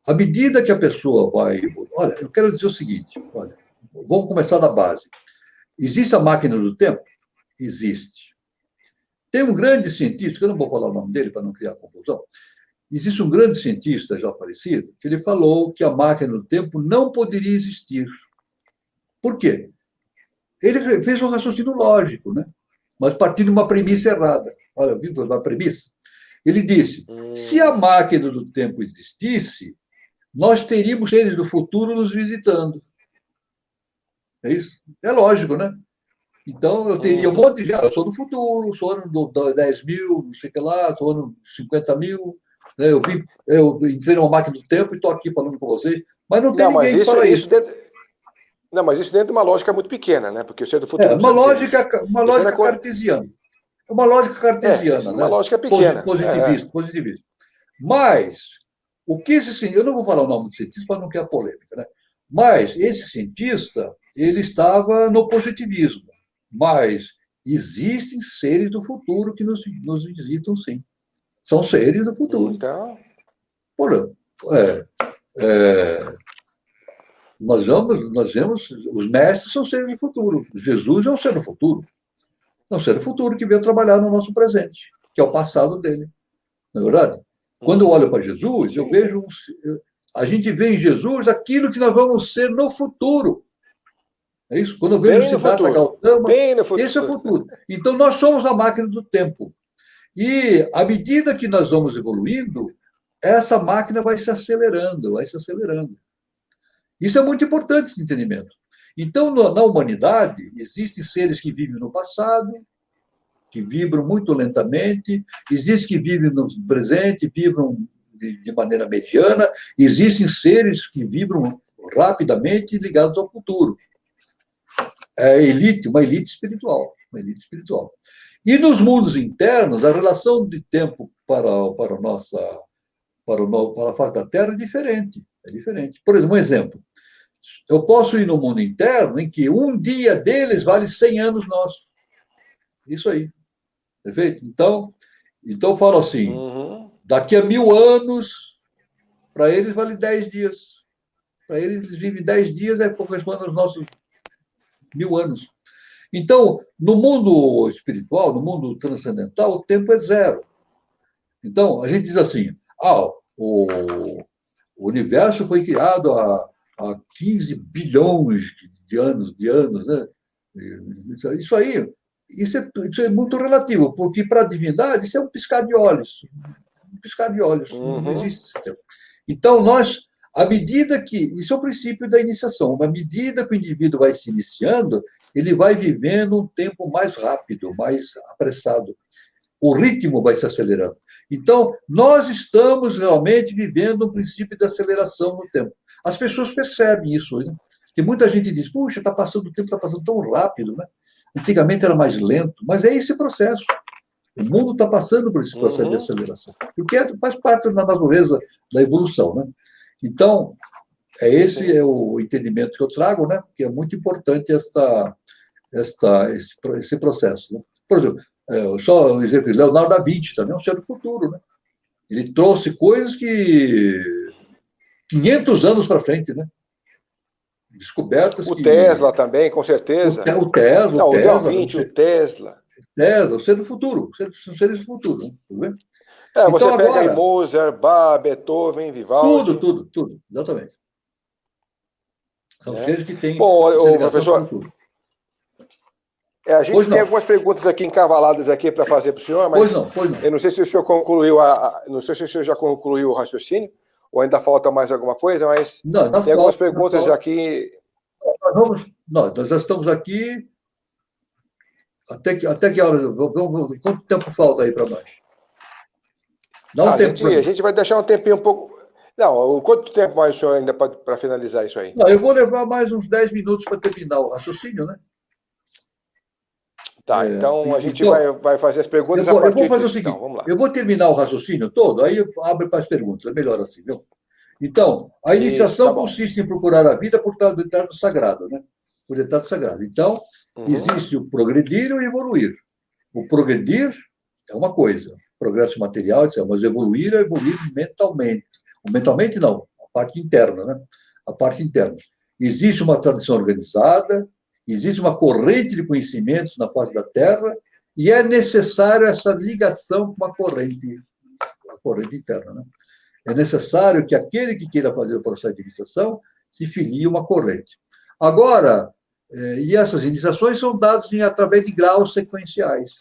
Speaker 2: À medida que a pessoa vai... Olha, eu quero dizer o seguinte, vamos começar da base. Existe a máquina do tempo? Existe. Tem um grande cientista, que eu não vou falar o nome dele para não criar confusão, existe um grande cientista já falecido, que ele falou que a máquina do tempo não poderia existir. Por quê? Ele fez um raciocínio lógico, né? Mas partindo de uma premissa errada. Olha, viu uma premissa? Ele disse, se a máquina do tempo existisse, nós teríamos seres do futuro nos visitando. É isso? É lógico, né? Então, eu teria um monte de... Eu sou do futuro, sou ano do 10 mil, não sei o que lá, sou ano 50 mil... Eu entrei numa máquina do tempo e estou aqui falando com vocês, mas não tem ninguém que fala isso.
Speaker 1: Não, mas isso dentro de uma lógica muito pequena, né? Porque o ser do futuro...
Speaker 2: Uma lógica cartesiana. É uma lógica cartesiana,
Speaker 1: uma lógica pequena.
Speaker 2: Positivista. Mas, o que eu não vou falar o nome do cientista para não criar polêmica, né? Mas esse cientista, ele estava no positivismo. Mas existem seres do futuro que nos visitam, sim. São seres do futuro.
Speaker 1: Então...
Speaker 2: Nós vemos, os mestres são seres do futuro. Jesus é um ser do futuro. É um ser do futuro que veio trabalhar no nosso presente, que é o passado dele. Não é verdade? Quando eu olho para Jesus, eu vejo... A gente vê em Jesus aquilo que nós vamos ser no futuro. É isso? Quando eu vejo Siddhartha Gautama, esse é o futuro. Então, nós somos a máquina do tempo. E, à medida que nós vamos evoluindo, essa máquina vai se acelerando. Isso é muito importante, esse entendimento. Então, na humanidade, existem seres que vivem no passado, que vibram muito lentamente, existem que vivem no presente, vibram de maneira mediana, existem seres que vibram rapidamente ligados ao futuro. Uma elite espiritual. E nos mundos internos, a relação de tempo para a face da Terra é diferente. É diferente. Por exemplo, um exemplo. Eu posso ir no mundo interno em que um dia deles vale 100 anos nossos. Isso aí. Perfeito? Então eu falo assim, daqui a 1000 anos, para eles vale 10 dias. Para eles vivem 10 dias, corresponde aos nossos 1000 anos. Então, no mundo espiritual, no mundo transcendental, o tempo é zero. Então, a gente diz assim, o universo foi criado há 15 bilhões de anos, né? Isso aí, isso é muito relativo, porque para a divindade isso é um piscar de olhos. Um piscar de olhos, não existe esse tempo. Então, à medida que, isso é o princípio da iniciação, à medida que o indivíduo vai se iniciando, ele vai vivendo um tempo mais rápido, mais apressado. O ritmo vai se acelerando. Então, nós estamos realmente vivendo um princípio de aceleração no tempo. As pessoas percebem isso, né? Que muita gente diz, puxa, está passando o tempo, está passando tão rápido, né? Antigamente era mais lento, mas é esse processo. O mundo está passando por esse processo de aceleração. Porque faz parte da natureza da evolução, né? Então, esse é o entendimento que eu trago, né? Que é muito importante esse processo. Né? Por exemplo, só um exemplo, Leonardo da Vinci também é um ser do futuro, né? Ele trouxe coisas que 500 anos para frente, né? Descobertas
Speaker 1: o Tesla também, com certeza.
Speaker 2: O Tesla,
Speaker 1: não, o Da Vinci, o Tesla.
Speaker 2: O ser do futuro, são seres do futuro, né? Tá vendo?
Speaker 1: Você então, pega agora, aí Mozart, Bach, Beethoven, Vivaldi.
Speaker 2: Tudo, exatamente. São seres que têm
Speaker 1: professor, a gente tem algumas perguntas aqui encavaladas aqui para fazer para o senhor, mas
Speaker 2: pois não.
Speaker 1: Eu não sei se o senhor concluiu não sei se o senhor já concluiu o raciocínio ou ainda falta mais alguma coisa, mas tem algumas perguntas aqui.
Speaker 2: Nós já estamos aqui. Até que hora? Quanto tempo falta aí para nós? Dá um tempo.
Speaker 1: A gente vai deixar um tempinho um pouco. Não, quanto tempo mais o senhor ainda para finalizar isso aí?
Speaker 2: Não, eu vou levar mais uns 10 minutos para terminar o raciocínio, né?
Speaker 1: Tá, então a gente vai fazer as perguntas
Speaker 2: eu
Speaker 1: a partir
Speaker 2: vou fazer
Speaker 1: disso.
Speaker 2: O seguinte,
Speaker 1: então, vamos lá.
Speaker 2: Eu vou terminar o raciocínio todo, aí eu abro para as perguntas, é melhor assim, viu? Então, a iniciação consiste em procurar a vida por detrás do sagrado, né? Por detrás do sagrado. Então, existe o progredir e o evoluir. O progredir é uma coisa, progresso material, mas evoluir é evoluir mentalmente. O mentalmente não, a parte interna, né? A parte interna. Existe uma tradição organizada, existe uma corrente de conhecimentos na face da Terra e é necessário essa ligação com a corrente interna, né? É necessário que aquele que queira fazer o processo de iniciação se filie a uma corrente. Agora, e essas iniciações são dadas através de graus sequenciais.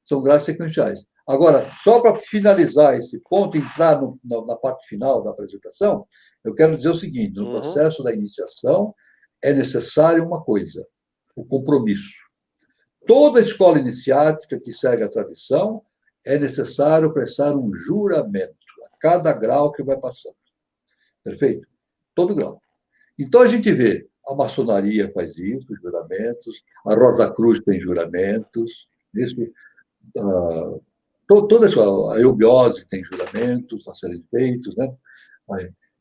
Speaker 2: São graus sequenciais. Agora, só para finalizar esse ponto, entrar na parte final da apresentação, eu quero dizer o seguinte: no processo da iniciação é necessário uma coisa, o compromisso. Toda escola iniciática que segue a tradição é necessário prestar um juramento a cada grau que vai passando. Perfeito? Todo grau. Então, a gente vê, a maçonaria faz isso, juramentos, a Rosa Cruz tem juramentos, toda a eubiose tem juramentos a serem feitos, né?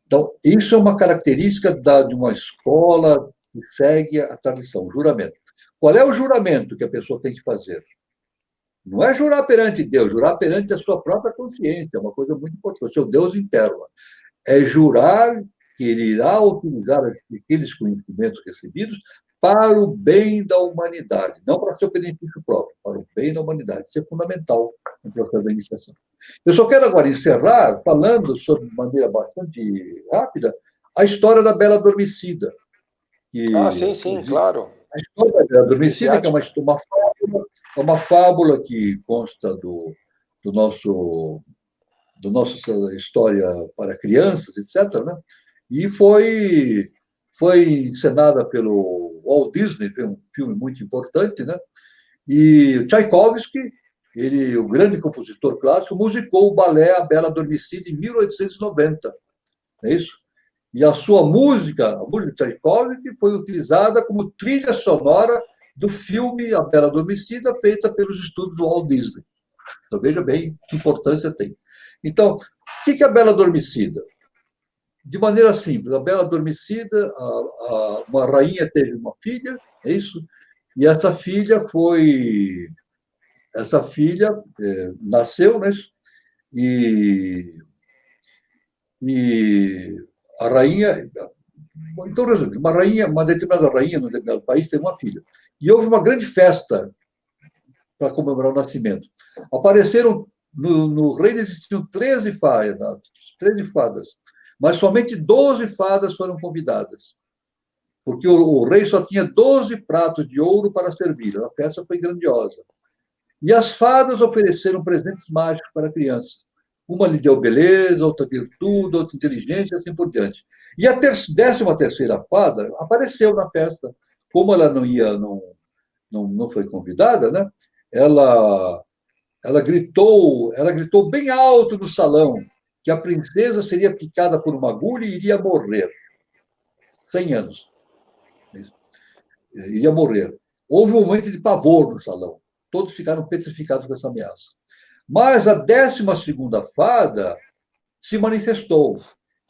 Speaker 2: Então, isso é uma característica de uma escola que segue a tradição, o juramento. Qual é o juramento que a pessoa tem que fazer? Não é jurar perante Deus, jurar perante a sua própria consciência, é uma coisa muito importante, o seu Deus interno. É jurar que ele irá utilizar aqueles conhecimentos recebidos para o bem da humanidade, não para seu benefício próprio, para o bem da humanidade. Isso é fundamental no processo da iniciação. Eu só quero agora encerrar falando, de maneira bastante rápida, a história da Bela Adormecida.
Speaker 1: Sim, claro.
Speaker 2: A história da Bela Adormecida, que é uma fábula que consta do nossa história para crianças, etc., né? E foi encenada pelo Walt Disney, foi um filme muito importante, né? E Tchaikovsky, o grande compositor clássico, musicou o balé A Bela Adormecida em 1890, não é isso? E a sua música, a música de Tchaikovsky, foi utilizada como trilha sonora do filme A Bela Adormecida, feita pelos estudos do Walt Disney. Então, veja bem que importância tem. Então, o que é a Bela Adormecida? de maneira simples. A Bela Adormecida, uma rainha teve uma filha, é isso? E essa filha nasceu, né? E, e a rainha, então, resumindo, uma determinada rainha, num determinado país, teve uma filha. E houve uma grande festa para comemorar o nascimento. Apareceram, no reino existiam 13 fadas, mas somente 12 fadas foram convidadas, porque o rei só tinha 12 pratos de ouro para servir. A festa foi grandiosa. E as fadas ofereceram presentes mágicos para a criança. Uma lhe deu beleza, outra virtude, outra inteligência, e assim por diante. E a 13ª fada apareceu na festa. Como ela não foi convidada, né? Ela gritou bem alto no salão que a princesa seria picada por uma agulha e iria morrer. 100 anos. Iria morrer. Houve um momento de pavor no salão. Todos ficaram petrificados com essa ameaça. Mas a 12ª fada se manifestou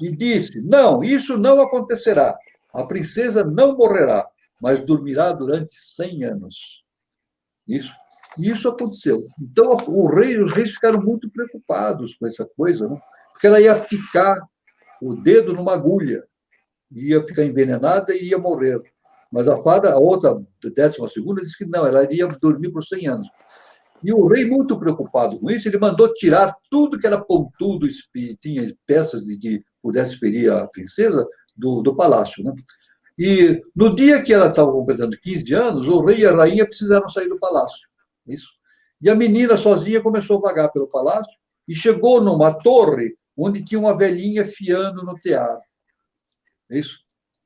Speaker 2: e disse: não, isso não acontecerá. A princesa não morrerá, mas dormirá durante 100 anos. Isso aconteceu. Então, os reis ficaram muito preocupados com essa coisa, né? Porque ela ia picar o dedo numa agulha, ia ficar envenenada e ia morrer. Mas a outra, 12ª, disse que não, ela iria dormir por 100 anos. E o rei, muito preocupado com isso, ele mandou tirar tudo que era pontudo, tinha peças de que pudesse ferir a princesa do palácio, né? E no dia que ela estava completando 15 anos, o rei e a rainha precisaram sair do palácio. Isso. E a menina sozinha começou a vagar pelo palácio e chegou numa torre onde tinha uma velhinha fiando no tear. Isso.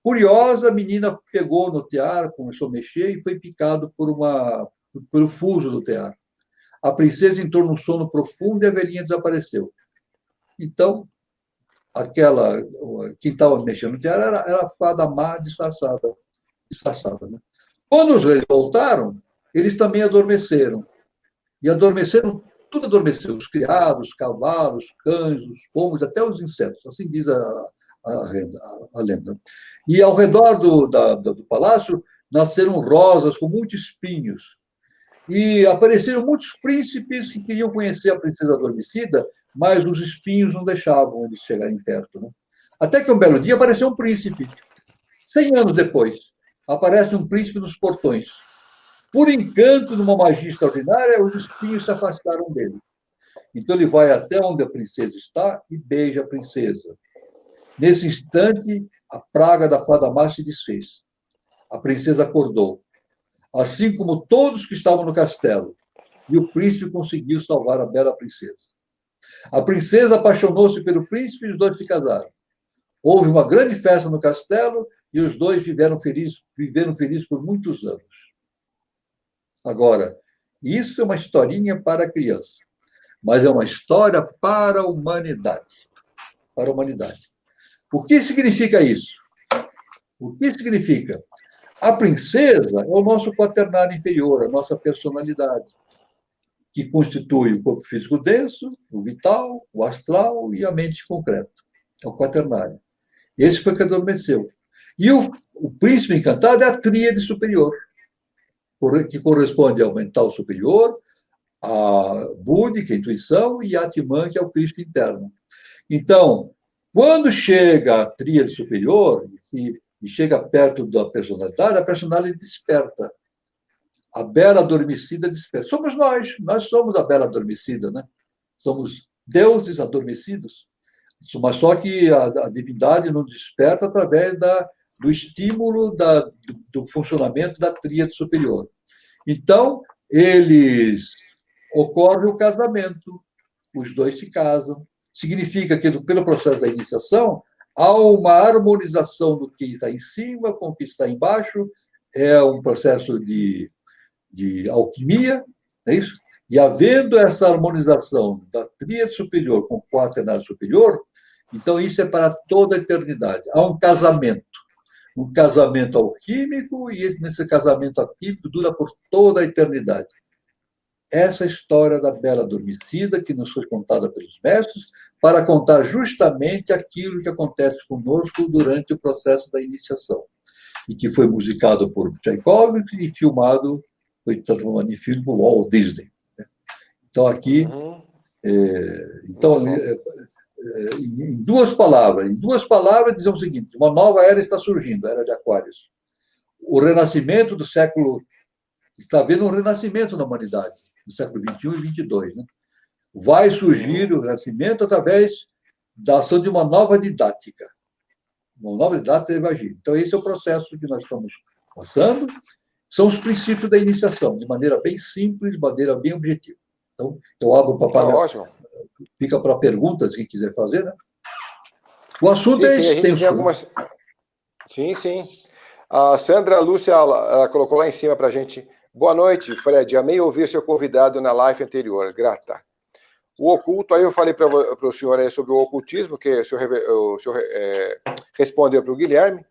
Speaker 2: Curiosa, a menina pegou no tear, começou a mexer e foi picado pelo fuso do tear. A princesa entrou num sono profundo e a velhinha desapareceu. Então, quem estava mexendo no tear era a fada má disfarçada. Né? Quando os reis voltaram, eles também adormeceram. E adormeceram, tudo adormeceu. Os criados, os cavalos, os cães, os pombos, até os insetos. Assim diz a lenda. E ao redor do palácio nasceram rosas com muitos espinhos. E apareceram muitos príncipes que queriam conhecer a princesa adormecida, mas os espinhos não deixavam eles chegarem perto. Né? Até que um belo dia apareceu um príncipe. 100 anos depois, aparece um príncipe nos portões. Por encanto, numa magia extraordinária, os espinhos se afastaram dele. Então ele vai até onde a princesa está e beija a princesa. Nesse instante, a praga da fada má se desfez. A princesa acordou, assim como todos que estavam no castelo, e o príncipe conseguiu salvar a bela princesa. A princesa apaixonou-se pelo príncipe e os dois se casaram. Houve uma grande festa no castelo e os dois viveram felizes por muitos anos. Agora, isso é uma historinha para a criança, mas é uma história para a humanidade. Para a humanidade. O que significa isso? O que significa? A princesa é o nosso quaternário inferior, a nossa personalidade, que constitui o corpo físico denso, o vital, o astral e a mente concreta. É o quaternário. Esse foi que adormeceu. E o príncipe encantado é a tríade superior, que corresponde ao mental superior, a Buddha, que é a intuição, e a Atman, que é o Cristo interno. Então, quando chega a tríade superior e chega perto da personalidade, a personalidade desperta. A bela adormecida desperta. Somos nós somos a bela adormecida, né? Somos deuses adormecidos. Mas só que a divindade nos desperta através do estímulo do funcionamento da tríade superior. Então, ocorre o casamento, os dois se casam. Significa que, pelo processo da iniciação, há uma harmonização do que está em cima com o que está embaixo, é um processo de alquimia, é isso? E havendo essa harmonização da tríade superior com o quaternário superior, então isso é para toda a eternidade. Há um casamento alquímico, e nesse casamento alquímico dura por toda a eternidade. essa história da Bela Adormecida, que nos foi contada pelos mestres, para contar justamente aquilo que acontece conosco durante o processo da iniciação, e que foi musicado por Tchaikovsky e filmado, foi transformado em filme por Walt Disney. Então, aqui, em duas palavras, dizemos o seguinte: uma nova era está surgindo, a era de Aquários. O renascimento do século, está havendo um renascimento na humanidade, no século XXI e XXII. Né? Vai surgir o renascimento através da ação de uma nova didática. Uma nova didática vai agir. Então, esse é o processo que nós estamos passando. São os princípios da iniciação, de maneira bem simples, de maneira bem objetiva. Então, eu abro para fica para perguntas, quem quiser fazer, né? O assunto é extenso.
Speaker 1: Algumas... Sim. A Sandra Lúcia ela colocou lá em cima para a gente. Boa noite, Fred. Amei ouvir seu convidado na live anterior. Grata. O oculto, aí eu falei para o senhor aí sobre o ocultismo, que o senhor respondeu para o Guilherme.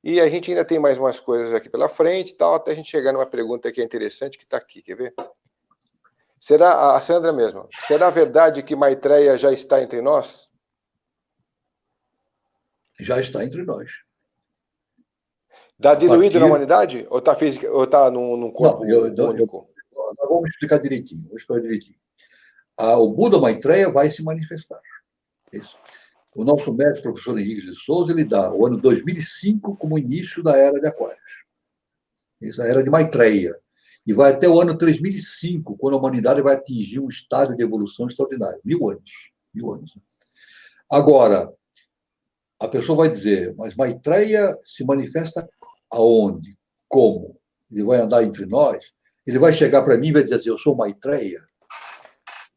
Speaker 1: E a gente ainda tem mais umas coisas aqui pela frente, tal, até a gente chegar numa pergunta que é interessante, que está aqui, quer ver? Será, a Sandra mesmo, será verdade que Maitreya já está entre nós?
Speaker 2: Já está entre nós.
Speaker 1: Está diluído na humanidade? Ou está física, ou está num corpo único?
Speaker 2: Nós vamos explicar direitinho. O Buda Maitreya vai se manifestar. Isso. O nosso mestre, professor Henrique de Souza, ele dá o ano 2005 como início da Era de Aquários. Essa é a Era de Maitreya. E vai até o ano 3005, quando a humanidade vai atingir um estágio de evolução extraordinário. 1000 anos. 1000 anos. Agora, a pessoa vai dizer, mas Maitreya se manifesta aonde? Como? Ele vai andar entre nós? Ele vai chegar para mim e vai dizer assim, eu sou Maitreya?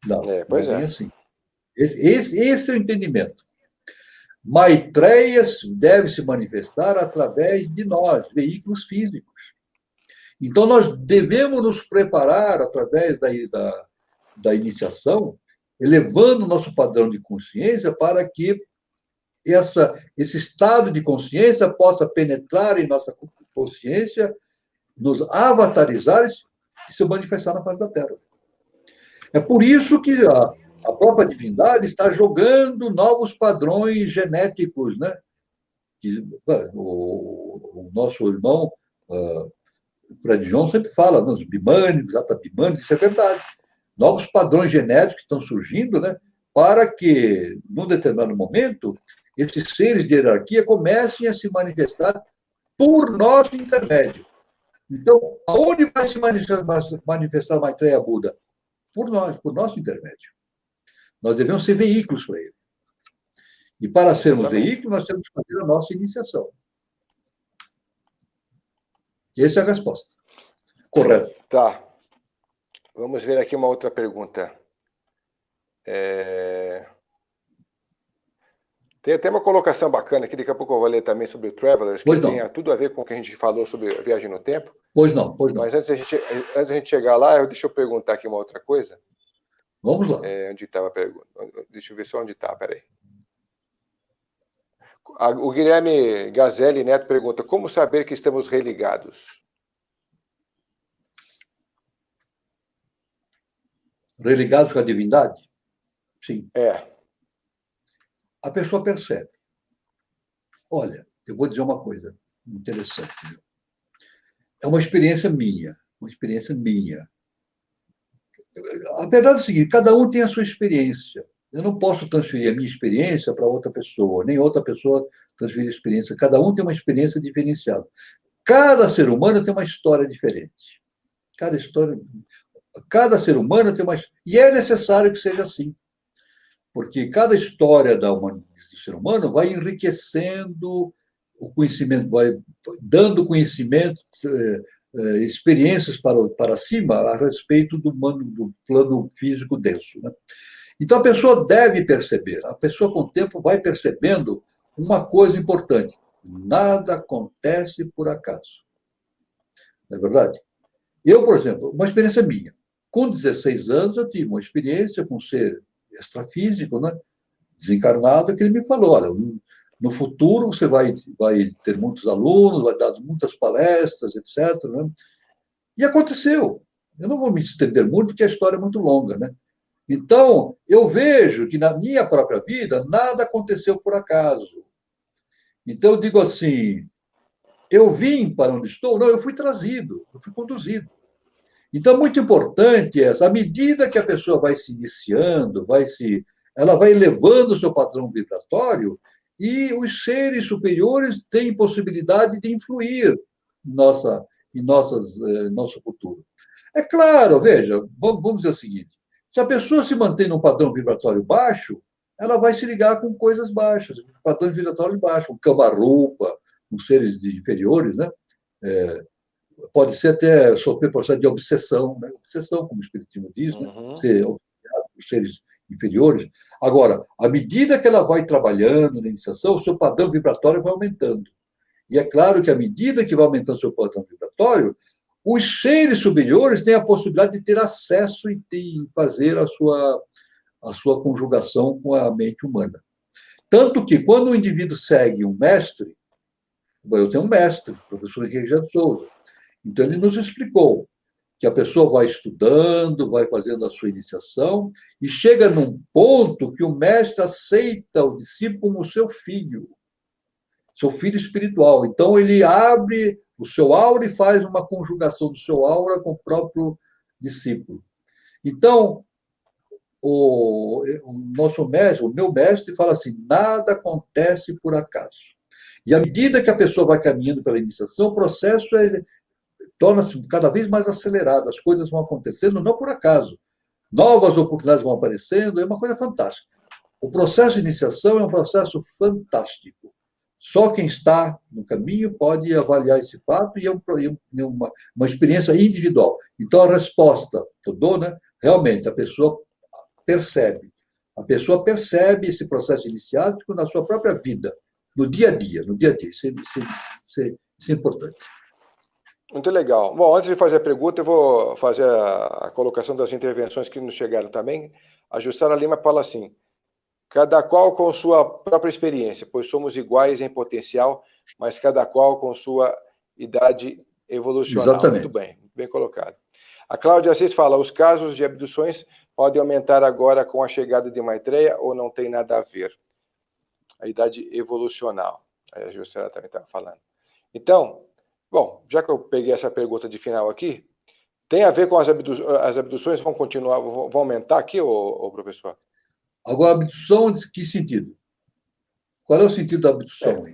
Speaker 2: Não, não é bem assim. Esse é o entendimento. Maitreya deve se manifestar através de nós, veículos físicos. Então, nós devemos nos preparar através da iniciação, elevando o nosso padrão de consciência para que esse estado de consciência possa penetrar em nossa consciência, nos avatarizar e se manifestar na face da Terra. É por isso que a própria divindade está jogando novos padrões genéticos, né? O nosso irmão Fred João sempre fala, os bimânicos, atabimânicos, isso é verdade. Novos padrões genéticos estão surgindo, né? Para que, num determinado momento, esses seres de hierarquia comecem a se manifestar por nosso intermédio. Então, aonde vai se manifestar Maitreya Buda? Por nós, por nosso intermédio. Nós devemos ser veículos para ele. E para sermos veículos, nós temos que fazer a nossa iniciação. Essa é a resposta. Correto.
Speaker 1: Tá. Vamos ver aqui uma outra pergunta. Tem até uma colocação bacana aqui, daqui a pouco eu vou ler também sobre o Travelers, que tem tudo a ver com o que a gente falou sobre a viagem no tempo.
Speaker 2: Pois não.
Speaker 1: Mas antes da gente chegar lá, deixa eu perguntar aqui uma outra coisa.
Speaker 2: Vamos lá.
Speaker 1: Onde estava a pergunta? Deixa eu ver só onde está, peraí. O Guilherme Gazelli Neto pergunta, como saber que estamos religados?
Speaker 2: Religados com a divindade? Sim. A pessoa percebe. Olha, eu vou dizer uma coisa interessante. É uma experiência minha. A verdade é o seguinte, cada um tem a sua experiência. Eu não posso transferir a minha experiência para outra pessoa, nem outra pessoa transferir a experiência. Cada um tem uma experiência diferenciada. Cada ser humano tem uma história diferente. Cada ser humano tem uma... E é necessário que seja assim. Porque cada história do ser humano vai enriquecendo o conhecimento, vai dando conhecimento, experiências para cima a respeito do plano físico denso. Né? Então, a pessoa deve perceber, a pessoa com o tempo vai percebendo uma coisa importante: nada acontece por acaso. Não é verdade? Eu, por exemplo, uma experiência minha. Com 16 anos, eu tive uma experiência com um ser extrafísico, né? Desencarnado, que ele me falou, olha, no futuro você vai ter muitos alunos, vai dar muitas palestras, etc. Né? E aconteceu. Eu não vou me estender muito, porque a história é muito longa, né? Então, eu vejo que na minha própria vida nada aconteceu por acaso. Então, eu digo assim: eu vim para onde estou? Não, eu fui trazido, eu fui conduzido. Então, muito importante essa, à medida que a pessoa vai se iniciando, ela vai elevando o seu padrão vibratório e os seres superiores têm possibilidade de influir em nosso futuro. É claro, veja, vamos dizer o seguinte: se a pessoa se mantém num padrão vibratório baixo, ela vai se ligar com coisas baixas, padrão vibratório baixo, um cama-roupa, com seres inferiores, né? Pode ser até sofrer processo de obsessão, né? Obsessão, como o Espiritismo diz, né? Ser obcecado por seres inferiores. Agora, à medida que ela vai trabalhando na iniciação, o seu padrão vibratório vai aumentando. E é claro que, à medida que vai aumentando o seu padrão vibratório, os seres superiores têm a possibilidade de ter acesso e fazer a sua conjugação com a mente humana. Tanto que, quando o indivíduo segue um mestre, eu tenho um mestre, o professor Henrique de Souza, então ele nos explicou que a pessoa vai estudando, vai fazendo a sua iniciação e chega num ponto que o mestre aceita o discípulo como seu filho espiritual. Então ele abre o seu aura e faz uma conjugação do seu aura com o próprio discípulo. Então, o nosso mestre, o meu mestre, fala assim: nada acontece por acaso. E à medida que a pessoa vai caminhando pela iniciação, o processo torna-se cada vez mais acelerado, as coisas vão acontecendo não por acaso. Novas oportunidades vão aparecendo, é uma coisa fantástica. O processo de iniciação é um processo fantástico. Só quem está no caminho pode avaliar esse fato e é uma experiência individual. Então, a resposta que eu dou, né, realmente, a pessoa percebe. A pessoa percebe esse processo iniciático na sua própria vida, no dia a dia, no dia a dia. Isso é importante.
Speaker 1: Muito legal. Bom, antes de fazer a pergunta, eu vou fazer a colocação das intervenções que nos chegaram também. A Jussara Lima fala assim: cada qual com sua própria experiência, pois somos iguais em potencial, mas cada qual com sua idade evolucional.
Speaker 2: Exatamente.
Speaker 1: Muito bem, bem colocado. A Cláudia Assis fala: os casos de abduções podem aumentar agora com a chegada de Maitreya ou não tem nada a ver? A idade evolucional. A Jussara também está falando. Então, bom, já que eu peguei essa pergunta de final aqui, tem a ver com as abduções vão continuar, vão aumentar aqui, ô professor?
Speaker 2: Agora, abdução, de que sentido? Qual é o sentido da abdução?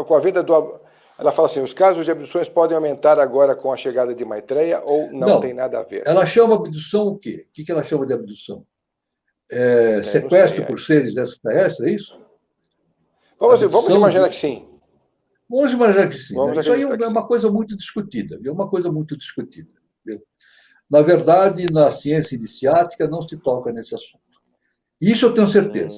Speaker 1: Com a vida do... Ela fala assim: os casos de abduções podem aumentar agora com a chegada de Maitreya ou não tem nada a ver?
Speaker 2: Ela chama abdução o quê? O que ela chama de abdução? Sequestro por seres extraterrestres, é isso?
Speaker 1: Vamos imaginar que sim.
Speaker 2: Vamos imaginar que sim. Né? Isso aí é uma coisa muito discutida. Na verdade, na ciência iniciática não se toca nesse assunto. Isso eu tenho certeza.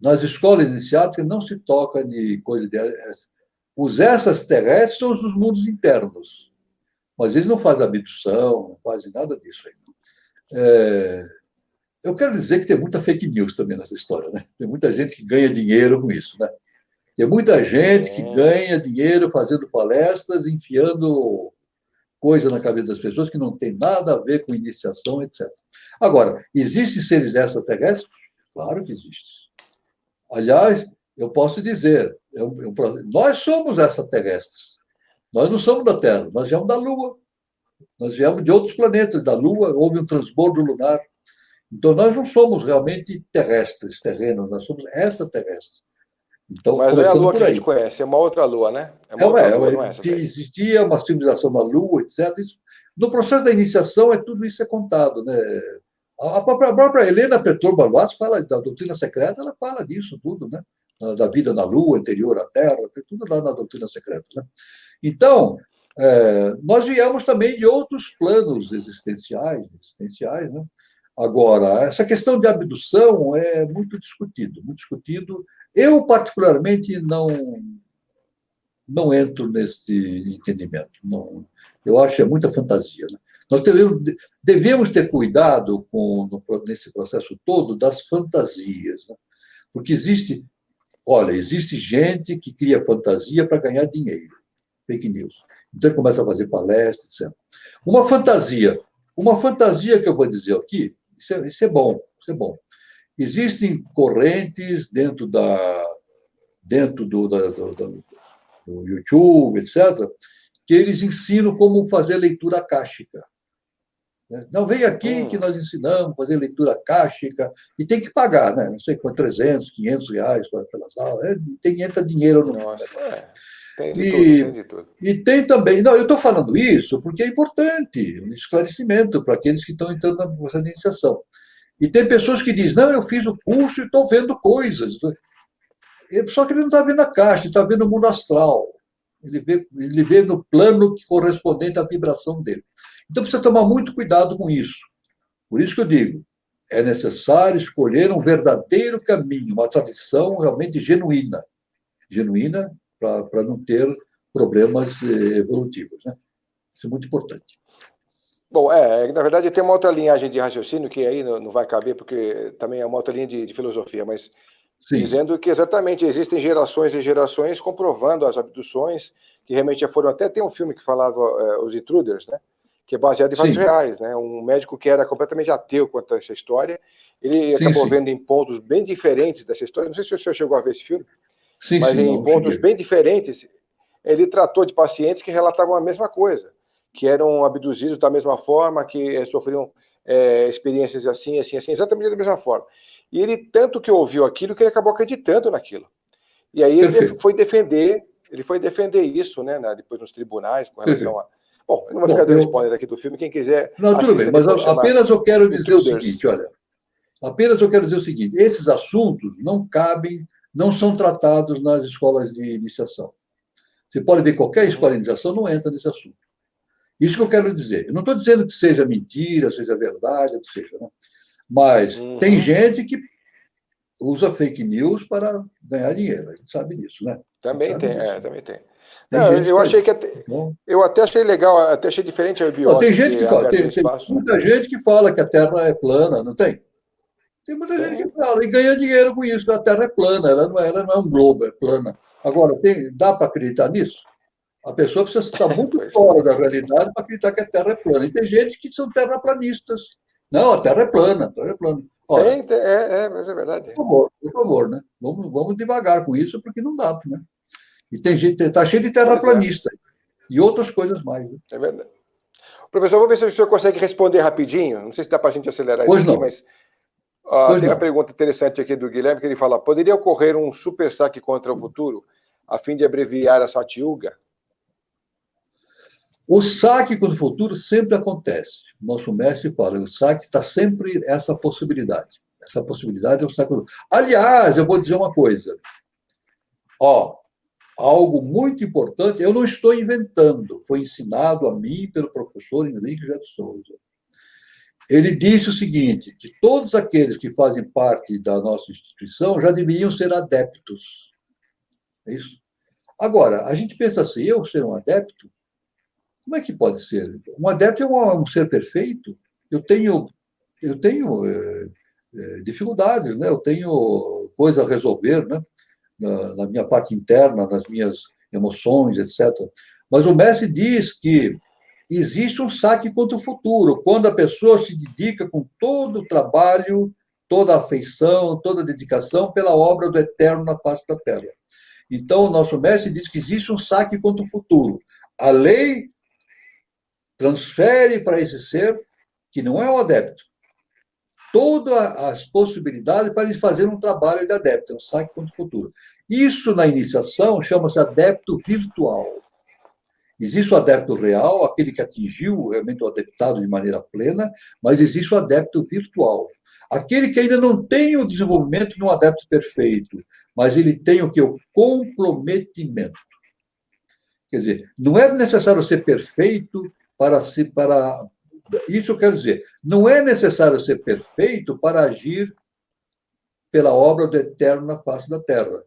Speaker 2: Nas escolas iniciáticas não se toca de coisa dessa. Os extraterrestres são os dos mundos internos. Mas eles não fazem abdução, não fazem nada disso aí. Eu quero dizer que tem muita fake news também nessa história, né? Tem muita gente que ganha dinheiro com isso, né? Tem muita gente que ganha dinheiro fazendo palestras, enfiando coisa na cabeça das pessoas que não tem nada a ver com iniciação, etc. Agora, existem seres extraterrestres? Claro que existem. Aliás, eu posso dizer, nós somos extraterrestres. Nós não somos da Terra, nós viemos da Lua. Nós viemos de outros planetas. Da Lua houve um transbordo lunar. Então, nós não somos realmente terrestres, terrenos, nós somos extraterrestres. Então,
Speaker 1: mas não é a Lua que a gente conhece, é uma outra Lua, né?
Speaker 2: Existia uma civilização na Lua, etc. No processo da iniciação, tudo isso é contado, né? A própria Helena Petro Blavatsky fala da doutrina secreta, ela fala disso tudo, né? Da vida na Lua, anterior à Terra, tem tudo lá na doutrina secreta, né? Então, nós viemos também de outros planos existenciais, né? Agora, essa questão de abdução é muito discutido, muito discutido. Eu, particularmente, não entro nesse entendimento. Não, eu acho que é muita fantasia. Né? Nós devemos ter cuidado nesse processo todo das fantasias, né? Porque existe gente que cria fantasia para ganhar dinheiro, fake news. Então, começa a fazer palestras, etc. Uma fantasia. Uma fantasia que eu vou dizer aqui, isso é bom, isso é bom. Existem correntes dentro do YouTube, etc., que eles ensinam como fazer leitura akáshica. Não, vem aqui que nós ensinamos a fazer leitura akáshica, e tem que pagar, né? Não sei quanto, 300, 500 reais pelas aulas, entra dinheiro no...
Speaker 1: Nossa, tem de tudo, tem de tudo.
Speaker 2: E tem também, não, eu estou falando isso porque é importante, um esclarecimento para aqueles que estão entrando na processo de iniciação. E tem pessoas que dizem, não, eu fiz o curso e estou vendo coisas. Só que ele não está vendo a caixa, ele está vendo o mundo astral. Ele vê no plano correspondente à vibração dele. Então precisa tomar muito cuidado com isso. Por isso que eu digo, é necessário escolher um verdadeiro caminho, uma tradição realmente genuína. Genuína para não ter problemas evolutivos. Né? Isso é muito importante.
Speaker 1: Bom, na verdade tem uma outra linhagem de raciocínio que aí não vai caber, porque também é uma outra linha de filosofia, mas sim, dizendo que exatamente existem gerações e gerações comprovando as abduções, que realmente já foram, até tem um filme que falava Os Intruders, né, que é baseado em fatos reais, né, um médico que era completamente ateu quanto a essa história, ele acabou vendo em pontos bem diferentes dessa história, não sei se o senhor chegou a ver esse filme, mas em pontos bem diferentes, ele tratou de pacientes que relatavam a mesma coisa, que eram abduzidos da mesma forma, que sofriam experiências assim, exatamente da mesma forma. E ele, tanto que ouviu aquilo, que ele acabou acreditando naquilo. E aí ele foi defender isso, né, depois nos tribunais, com relação a... Bom, eu não vou ficar dando spoiler aqui do filme, quem quiser...
Speaker 2: Não, tudo bem, mas apenas eu quero dizer o seguinte, olha, esses assuntos não cabem, não são tratados nas escolas de iniciação. Você pode ver qualquer escola de iniciação, não entra nesse assunto. Isso que eu quero dizer. Eu não estou dizendo que seja mentira, seja verdade, que seja, né? Mas tem gente que usa fake news para ganhar dinheiro. A gente sabe disso, né?
Speaker 1: Também tem, também tem. Eu achei que eu até achei legal, até achei diferente a biose.
Speaker 2: Tem gente que fala, tem muita gente que fala que a Terra é plana, não tem? Tem muita gente que fala e ganha dinheiro com isso, que a Terra é plana, ela não é um globo, é plana. Agora, dá para acreditar nisso? A pessoa precisa estar muito fora da realidade para acreditar que a Terra é plana. E tem gente que são terraplanistas. Não, a Terra é plana, a Terra é plana.
Speaker 1: Ora, mas é verdade.
Speaker 2: Por favor, né? Vamos devagar com isso, porque não dá, né? E tem gente, está cheio de terraplanista e outras coisas mais. Né?
Speaker 1: É verdade. Professor, vou ver se o senhor consegue responder rapidinho. Não sei se dá para a gente acelerar isso aqui, mas tem uma pergunta interessante aqui do Guilherme, que ele fala, poderia ocorrer um super saque contra o futuro, a fim de abreviar a Satyuga?
Speaker 2: O saque contra o futuro sempre acontece. Nosso mestre fala, o saque está sempre essa possibilidade. Essa possibilidade é o saque. Aliás, eu vou dizer uma coisa. Algo muito importante, eu não estou inventando, foi ensinado a mim pelo professor Henrique José de Souza. Ele disse o seguinte, que todos aqueles que fazem parte da nossa instituição já deveriam ser adeptos. É isso? Agora, a gente pensa assim, eu ser um adepto, como é que pode ser? Um adepto é um ser perfeito. Eu tenho dificuldades, né? Eu tenho coisa a resolver, né? Na minha parte interna, nas minhas emoções, etc. Mas o mestre diz que existe um saque contra o futuro, quando a pessoa se dedica com todo o trabalho, toda a afeição, toda a dedicação pela obra do Eterno na face da Terra. Então, o nosso mestre diz que existe um saque contra o futuro. A lei transfere para esse ser, que não é o adepto, todas as possibilidades para ele fazer um trabalho de adepto, um saque contra o futuro. Isso, na iniciação, chama-se adepto virtual. Existe o adepto real, aquele que atingiu realmente o adeptado de maneira plena, mas existe o adepto virtual. Aquele que ainda não tem o desenvolvimento de um adepto perfeito, mas ele tem o que? O comprometimento. Quer dizer, não é necessário ser perfeito isso eu quero dizer, não é necessário ser perfeito para agir pela obra do Eterno na face da Terra.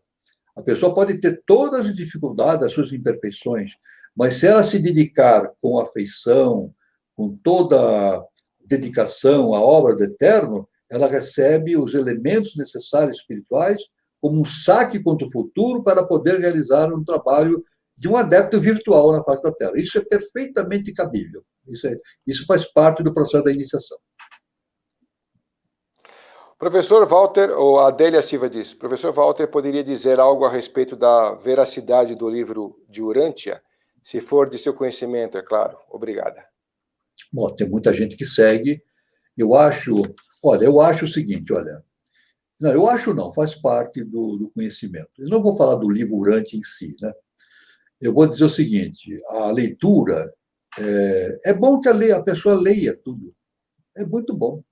Speaker 2: A pessoa pode ter todas as dificuldades, as suas imperfeições, mas se ela se dedicar com afeição, com toda a dedicação à obra do Eterno, ela recebe os elementos necessários espirituais como um saque contra o futuro para poder realizar um trabalho de um adepto virtual na face da Terra. Isso é perfeitamente cabível. Isso faz parte do processo da iniciação.
Speaker 1: Professor Walter, ou Adélia Silva diz, professor Walter poderia dizer algo a respeito da veracidade do livro de Urântia? Se for de seu conhecimento, é claro. Obrigada.
Speaker 2: Bom, tem muita gente que segue. Eu acho o seguinte, não, eu acho não, faz parte do conhecimento. Eu não vou falar do livro Urântia em si, né? Eu vou dizer o seguinte, a leitura, é bom que a pessoa leia tudo. É muito bom.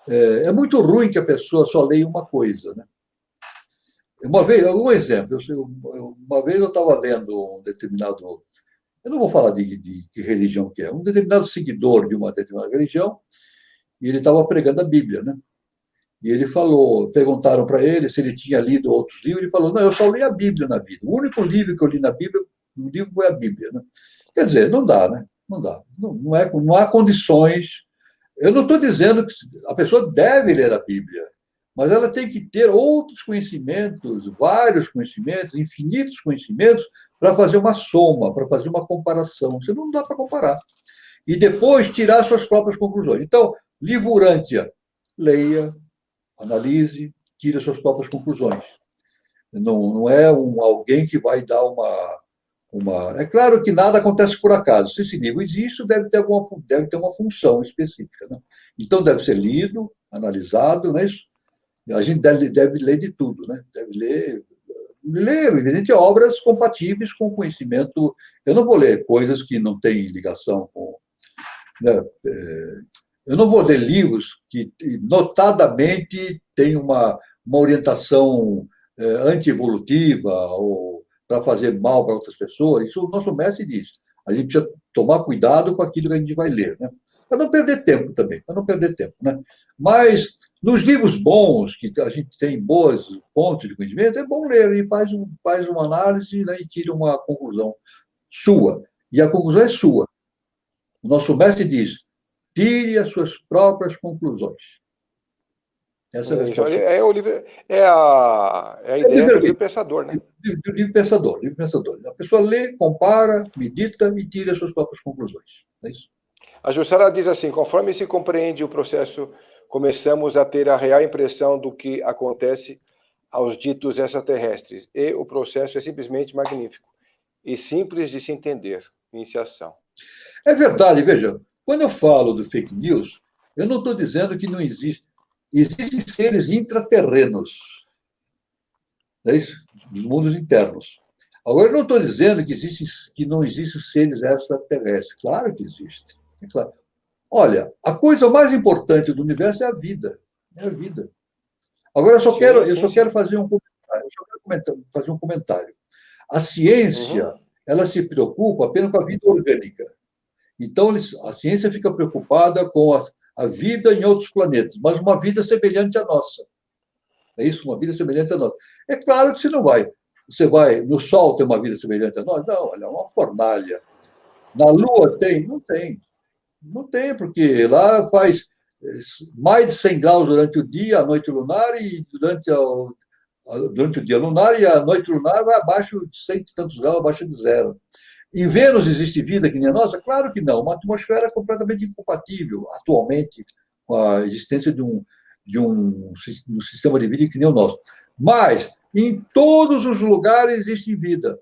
Speaker 2: É muito ruim que a pessoa só leia uma coisa, né? Uma vez, algum exemplo, uma vez eu estava lendo um determinado, eu não vou falar de religião que é, um determinado seguidor de uma determinada religião, e ele estava pregando a Bíblia, né? E ele falou, perguntaram para ele se ele tinha lido outros livros, ele falou, não, eu só li a Bíblia na vida. O único livro que eu li na Bíblia, um livro foi a Bíblia, né? Quer dizer, não dá, né? Não dá. Não há condições. Eu não estou dizendo que a pessoa deve ler a Bíblia, mas ela tem que ter outros conhecimentos, vários conhecimentos, infinitos conhecimentos, para fazer uma soma, para fazer uma comparação. Você não dá para comparar. E depois tirar suas próprias conclusões. Então, livro Urântia, leia, analise, tire suas próprias conclusões. Não é alguém que vai dar uma. É claro que nada acontece por acaso. Se esse livro existe, deve ter uma função específica. Né? Então, deve ser lido, analisado, não é isso? A gente deve ler de tudo, né? Deve ler, evidente, obras compatíveis com o conhecimento. Eu não vou ler coisas que não têm ligação com. Né? Eu não vou ler livros que, notadamente, têm uma orientação anti-evolutiva ou para fazer mal para outras pessoas. Isso o nosso mestre diz. A gente precisa tomar cuidado com aquilo que a gente vai ler, né? Para não perder tempo também, para não perder tempo, né? Mas nos livros bons, que a gente tem boas fontes de conhecimento, é bom ler e faz uma análise, né, e tira uma conclusão sua. E a conclusão é sua. O nosso mestre diz: tire as suas próprias conclusões.
Speaker 1: Essa é a resposta. O livro, a ideia do livro pensador, né?
Speaker 2: Do livro pensador. A pessoa lê, compara, medita e tira as suas próprias conclusões. É isso.
Speaker 1: A Jussara diz assim: conforme se compreende o processo, começamos a ter a real impressão do que acontece aos ditos extraterrestres. E o processo é simplesmente magnífico e simples de se entender. Iniciação.
Speaker 2: É verdade, veja, quando eu falo do fake news, eu não estou dizendo que não existe. Existem seres intraterrenos, é isso? Dos mundos internos. Agora, eu não estou dizendo que não existem seres extraterrestres. Claro que existe. É claro. Olha, a coisa mais importante do universo é a vida. É a vida. Agora, eu só quero fazer um comentário. A ciência, ela se preocupa apenas com a vida orgânica. Então, a ciência fica preocupada com a vida em outros planetas, mas uma vida semelhante à nossa. É isso? Uma vida semelhante à nossa. É claro que você não vai. Você vai no Sol ter uma vida semelhante a nós? Não, olha, é uma fornalha. Na Lua tem? Não tem. Não tem, porque lá faz mais de 100 graus durante o dia, a noite lunar, e durante o dia lunar, e a noite lunar vai abaixo de 100 e tantos graus, abaixo de zero. Em Vênus existe vida que nem a nossa? Claro que não. Uma atmosfera completamente incompatível, atualmente, com a existência de um sistema de vida que nem o nosso. Mas, em todos os lugares existe vida.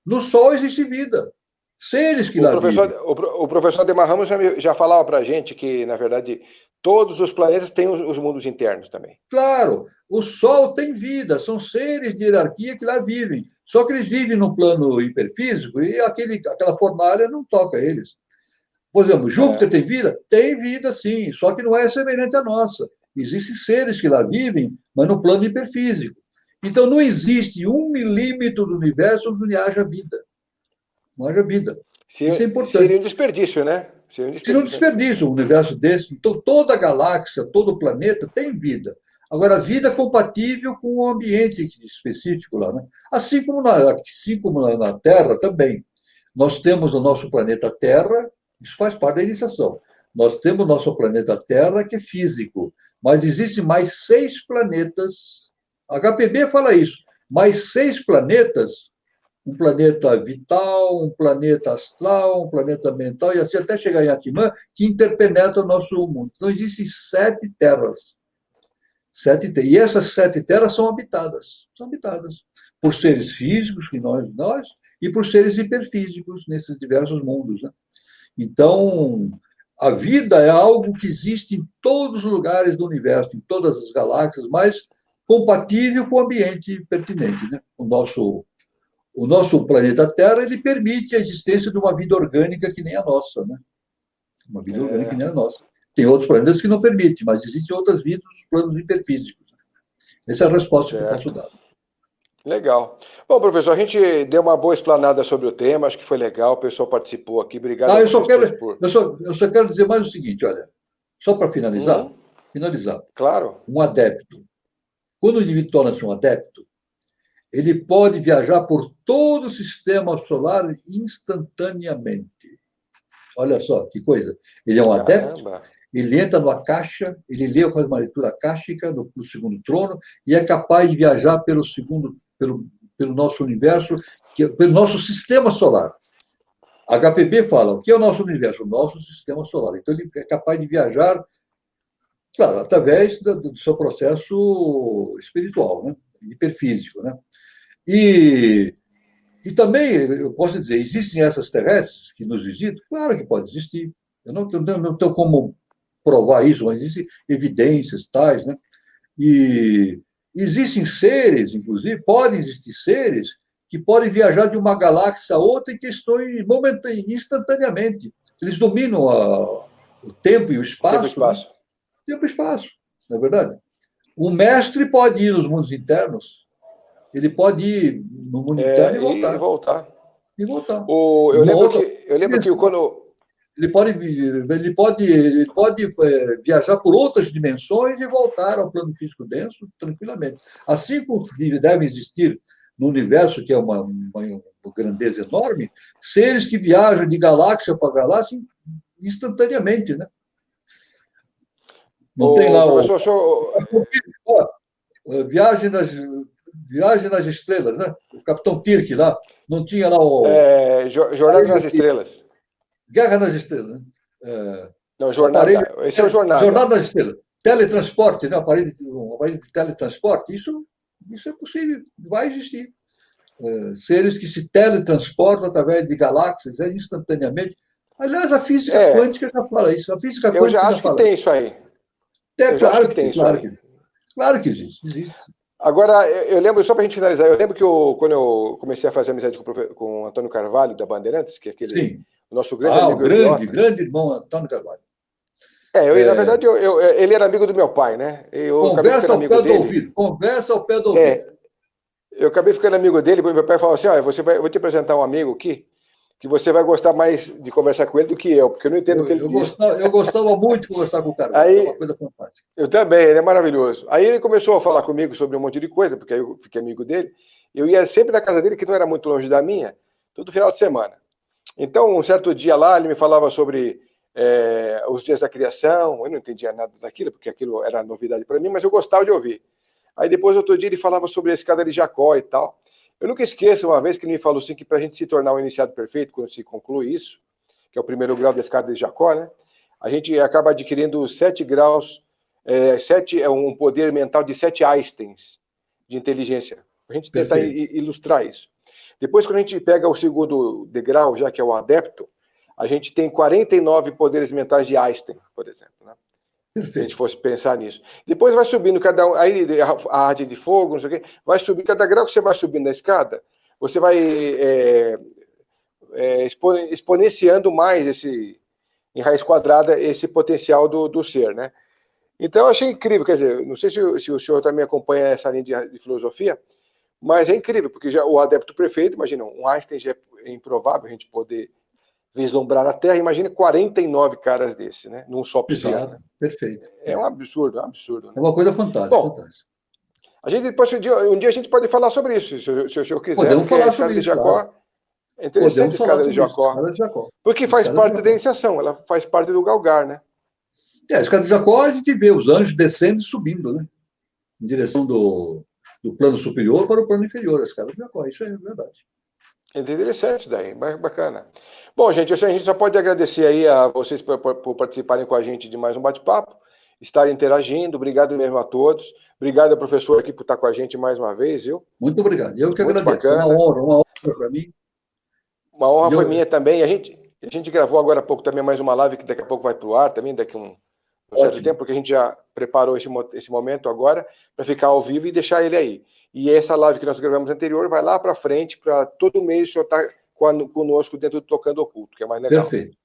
Speaker 2: No Sol existe vida. Seres que lá vivem.
Speaker 1: O professor Ademar Ramos já falava para a gente que, na verdade, todos os planetas têm os mundos internos também.
Speaker 2: Claro, o Sol tem vida, são seres de hierarquia que lá vivem. Só que eles vivem no plano hiperfísico e aquela fornalha não toca eles. Por exemplo, Júpiter tem vida? Tem vida, sim, só que não é semelhante à nossa. Existem seres que lá vivem, mas no plano hiperfísico. Então, não existe 1 milímetro do universo onde não haja vida. Não haja vida. Isso é importante.
Speaker 1: Seria um desperdício, né?
Speaker 2: Seria um desperdício um universo desse. Então, toda a galáxia, todo o planeta tem vida. Agora, vida compatível com o ambiente específico lá, né? Assim como na Terra também. Nós temos o nosso planeta Terra, isso faz parte da iniciação. Nós temos o nosso planeta Terra, que é físico, mas existem mais 6 planetas. A HPB fala isso, mais 6 planetas um planeta vital, um planeta astral, um planeta mental, e assim até chegar em Atman, que interpenetra o nosso mundo. Então, existem 7 terras. E essas 7 terras são habitadas. São habitadas por seres físicos, que nós, e por seres hiperfísicos nesses diversos mundos. Né? Então, a vida é algo que existe em todos os lugares do universo, em todas as galáxias, mas compatível com o ambiente pertinente. Né? O nosso planeta Terra ele permite a existência de uma vida orgânica que nem a nossa. Né? Uma vida orgânica que nem a nossa. Tem outros planetas que não permitem, mas existem outras vidas nos planos hiperfísicos. Essa é a resposta que eu posso dar.
Speaker 1: Legal. Bom, professor, a gente deu uma boa explanada sobre o tema, acho que foi legal, o pessoal participou aqui, obrigado a
Speaker 2: eu só
Speaker 1: vocês
Speaker 2: quero dizer mais o seguinte, olha, só para finalizar,
Speaker 1: Claro.
Speaker 2: Um adepto. Quando o indivíduo torna-se um adepto, ele pode viajar por todo o sistema solar instantaneamente. Olha só, que coisa. Ele é um adepto, ele entra numa caixa, ele lê, faz uma leitura akáshica no segundo trono e é capaz de viajar pelo nosso universo, pelo nosso sistema solar. A HPB fala, o que é o nosso universo? O nosso sistema solar. Então, ele é capaz de viajar, claro, através do seu processo espiritual, né? Hiperfísico. Né? E também, eu posso dizer, existem essas terrestres que nos visitam? Claro que pode existir. Eu não tenho como provar isso, mas existem evidências tais. Né? E existem seres, inclusive, podem existir seres que podem viajar de uma galáxia a outra em questões instantaneamente. Eles dominam o tempo e o espaço. Tempo e espaço, não é verdade? O mestre pode ir nos mundos internos, ele pode ir no mundo interno e voltar.
Speaker 1: Eu lembro que quando...
Speaker 2: Ele pode viajar por outras dimensões e voltar ao plano físico denso tranquilamente. Assim como devem existir no universo, que é uma grandeza enorme, seres que viajam de galáxia para galáxia instantaneamente, né? Não tem lá Viagem nas Estrelas, né? O Capitão Kirk lá, não tinha lá
Speaker 1: Jornada nas Estrelas.
Speaker 2: Guerra nas Estrelas, né?
Speaker 1: Não, Jornada. Esse é o Jornada.
Speaker 2: Jornada nas Estrelas. Teletransporte, né? Um aparelho de teletransporte. Isso é possível, vai existir. Seres que se teletransportam através de galáxias instantaneamente. Aliás, a física quântica já fala isso. A física quântica
Speaker 1: eu já acho que tem isso aí.
Speaker 2: Claro que tem. Claro que existe.
Speaker 1: Agora, eu lembro, só para a gente finalizar, eu lembro que quando eu comecei a fazer amizade com o Antônio Carvalho, da Bandeirantes, que é aquele nosso grande amigo.
Speaker 2: Grande irmão Antônio Carvalho.
Speaker 1: Na verdade, ele era amigo do meu pai, né?
Speaker 2: Conversa ao pé do ouvido. Conversa ao pé do ouvido.
Speaker 1: Eu acabei ficando amigo dele, porque meu pai falou assim, eu vou te apresentar um amigo aqui, que você vai gostar mais de conversar com ele do que eu, porque eu não entendo o que ele diz.
Speaker 2: Eu gostava muito de conversar com o Carvalho, é uma coisa fantástica.
Speaker 1: Eu também, ele é maravilhoso. Aí ele começou a falar comigo sobre um monte de coisa, porque aí eu fiquei amigo dele. Eu ia sempre na casa dele, que não era muito longe da minha, todo final de semana. Então, um certo dia lá, ele me falava sobre os dias da criação, eu não entendia nada daquilo, porque aquilo era novidade para mim, mas eu gostava de ouvir. Aí depois, outro dia, ele falava sobre a escada de Jacó e tal. Eu nunca esqueço uma vez que ele me falou assim, que para a gente se tornar um iniciado perfeito, quando se conclui isso, que é o primeiro grau da escada de Jacó, né? A gente acaba adquirindo 7 graus, um poder mental de 7 Einsteins de inteligência. A gente tentar ilustrar isso. Depois, quando a gente pega o segundo degrau, já que é o adepto, a gente tem 49 poderes mentais de Einstein, por exemplo, né? Se a gente fosse pensar nisso. Depois vai subindo cada um, aí a arte de fogo, não sei o quê, vai subir, cada grau que você vai subindo na escada, você vai exponenciando mais em raiz quadrada, esse potencial do ser, né? Então, eu achei incrível, quer dizer, não sei se o senhor também acompanha essa linha de filosofia, mas é incrível, porque já o adepto perfeito, imagina, um Einstein já é improvável a gente poder vislumbrar a Terra, imagina 49 caras desse, né? Num só pisciano.
Speaker 2: Perfeito.
Speaker 1: É um absurdo, é um absurdo. Né?
Speaker 2: É uma coisa fantástica.
Speaker 1: Bom, a gente depois, um dia a gente pode falar sobre isso, se o senhor quiser.
Speaker 2: Podemos falar sobre isso,
Speaker 1: Jacó, é interessante a escada de Jacó. Porque faz parte da iniciação, ela faz parte do Galgar, né?
Speaker 2: A escada de Jacó, a gente vê os anjos descendo e subindo, né? Em direção do plano superior para o plano inferior, a escada de Jacó, isso é verdade.
Speaker 1: É interessante daí, bacana. Bom, gente, a gente só pode agradecer aí a vocês por participarem com a gente de mais um bate-papo, estarem interagindo. Obrigado mesmo a todos. Obrigado ao professor aqui por estar com a gente mais uma vez, viu?
Speaker 2: Muito obrigado. Eu que
Speaker 1: Muito
Speaker 2: agradeço.
Speaker 1: bacana.
Speaker 2: Uma honra para mim.
Speaker 1: Uma honra
Speaker 2: E
Speaker 1: foi
Speaker 2: eu,
Speaker 1: minha também. A gente gravou agora há pouco também mais uma live que daqui a pouco vai para o ar também, daqui a um certo
Speaker 2: ótimo.
Speaker 1: tempo, porque a gente já preparou esse momento agora para ficar ao vivo e deixar ele aí. E essa live que nós gravamos anterior vai lá para frente, para todo mês o senhor estar conosco dentro do Tocando Oculto, que é mais legal.
Speaker 2: Perfeito.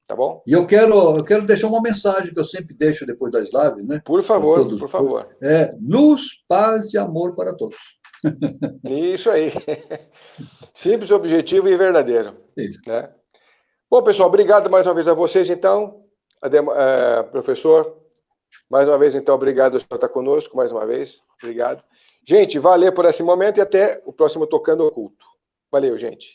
Speaker 1: Tá bom?
Speaker 2: E eu quero deixar uma mensagem que eu sempre deixo depois das lives, né?
Speaker 1: Por favor, por favor.
Speaker 2: Luz, paz e amor para todos.
Speaker 1: Isso aí. Simples, objetivo e verdadeiro.
Speaker 2: Isso.
Speaker 1: Né? Bom, pessoal, obrigado mais uma vez a vocês, então. Professor, mais uma vez, então, obrigado por estar conosco, mais uma vez. Obrigado. Gente, valeu por esse momento e até o próximo Tocando Oculto. Valeu, gente.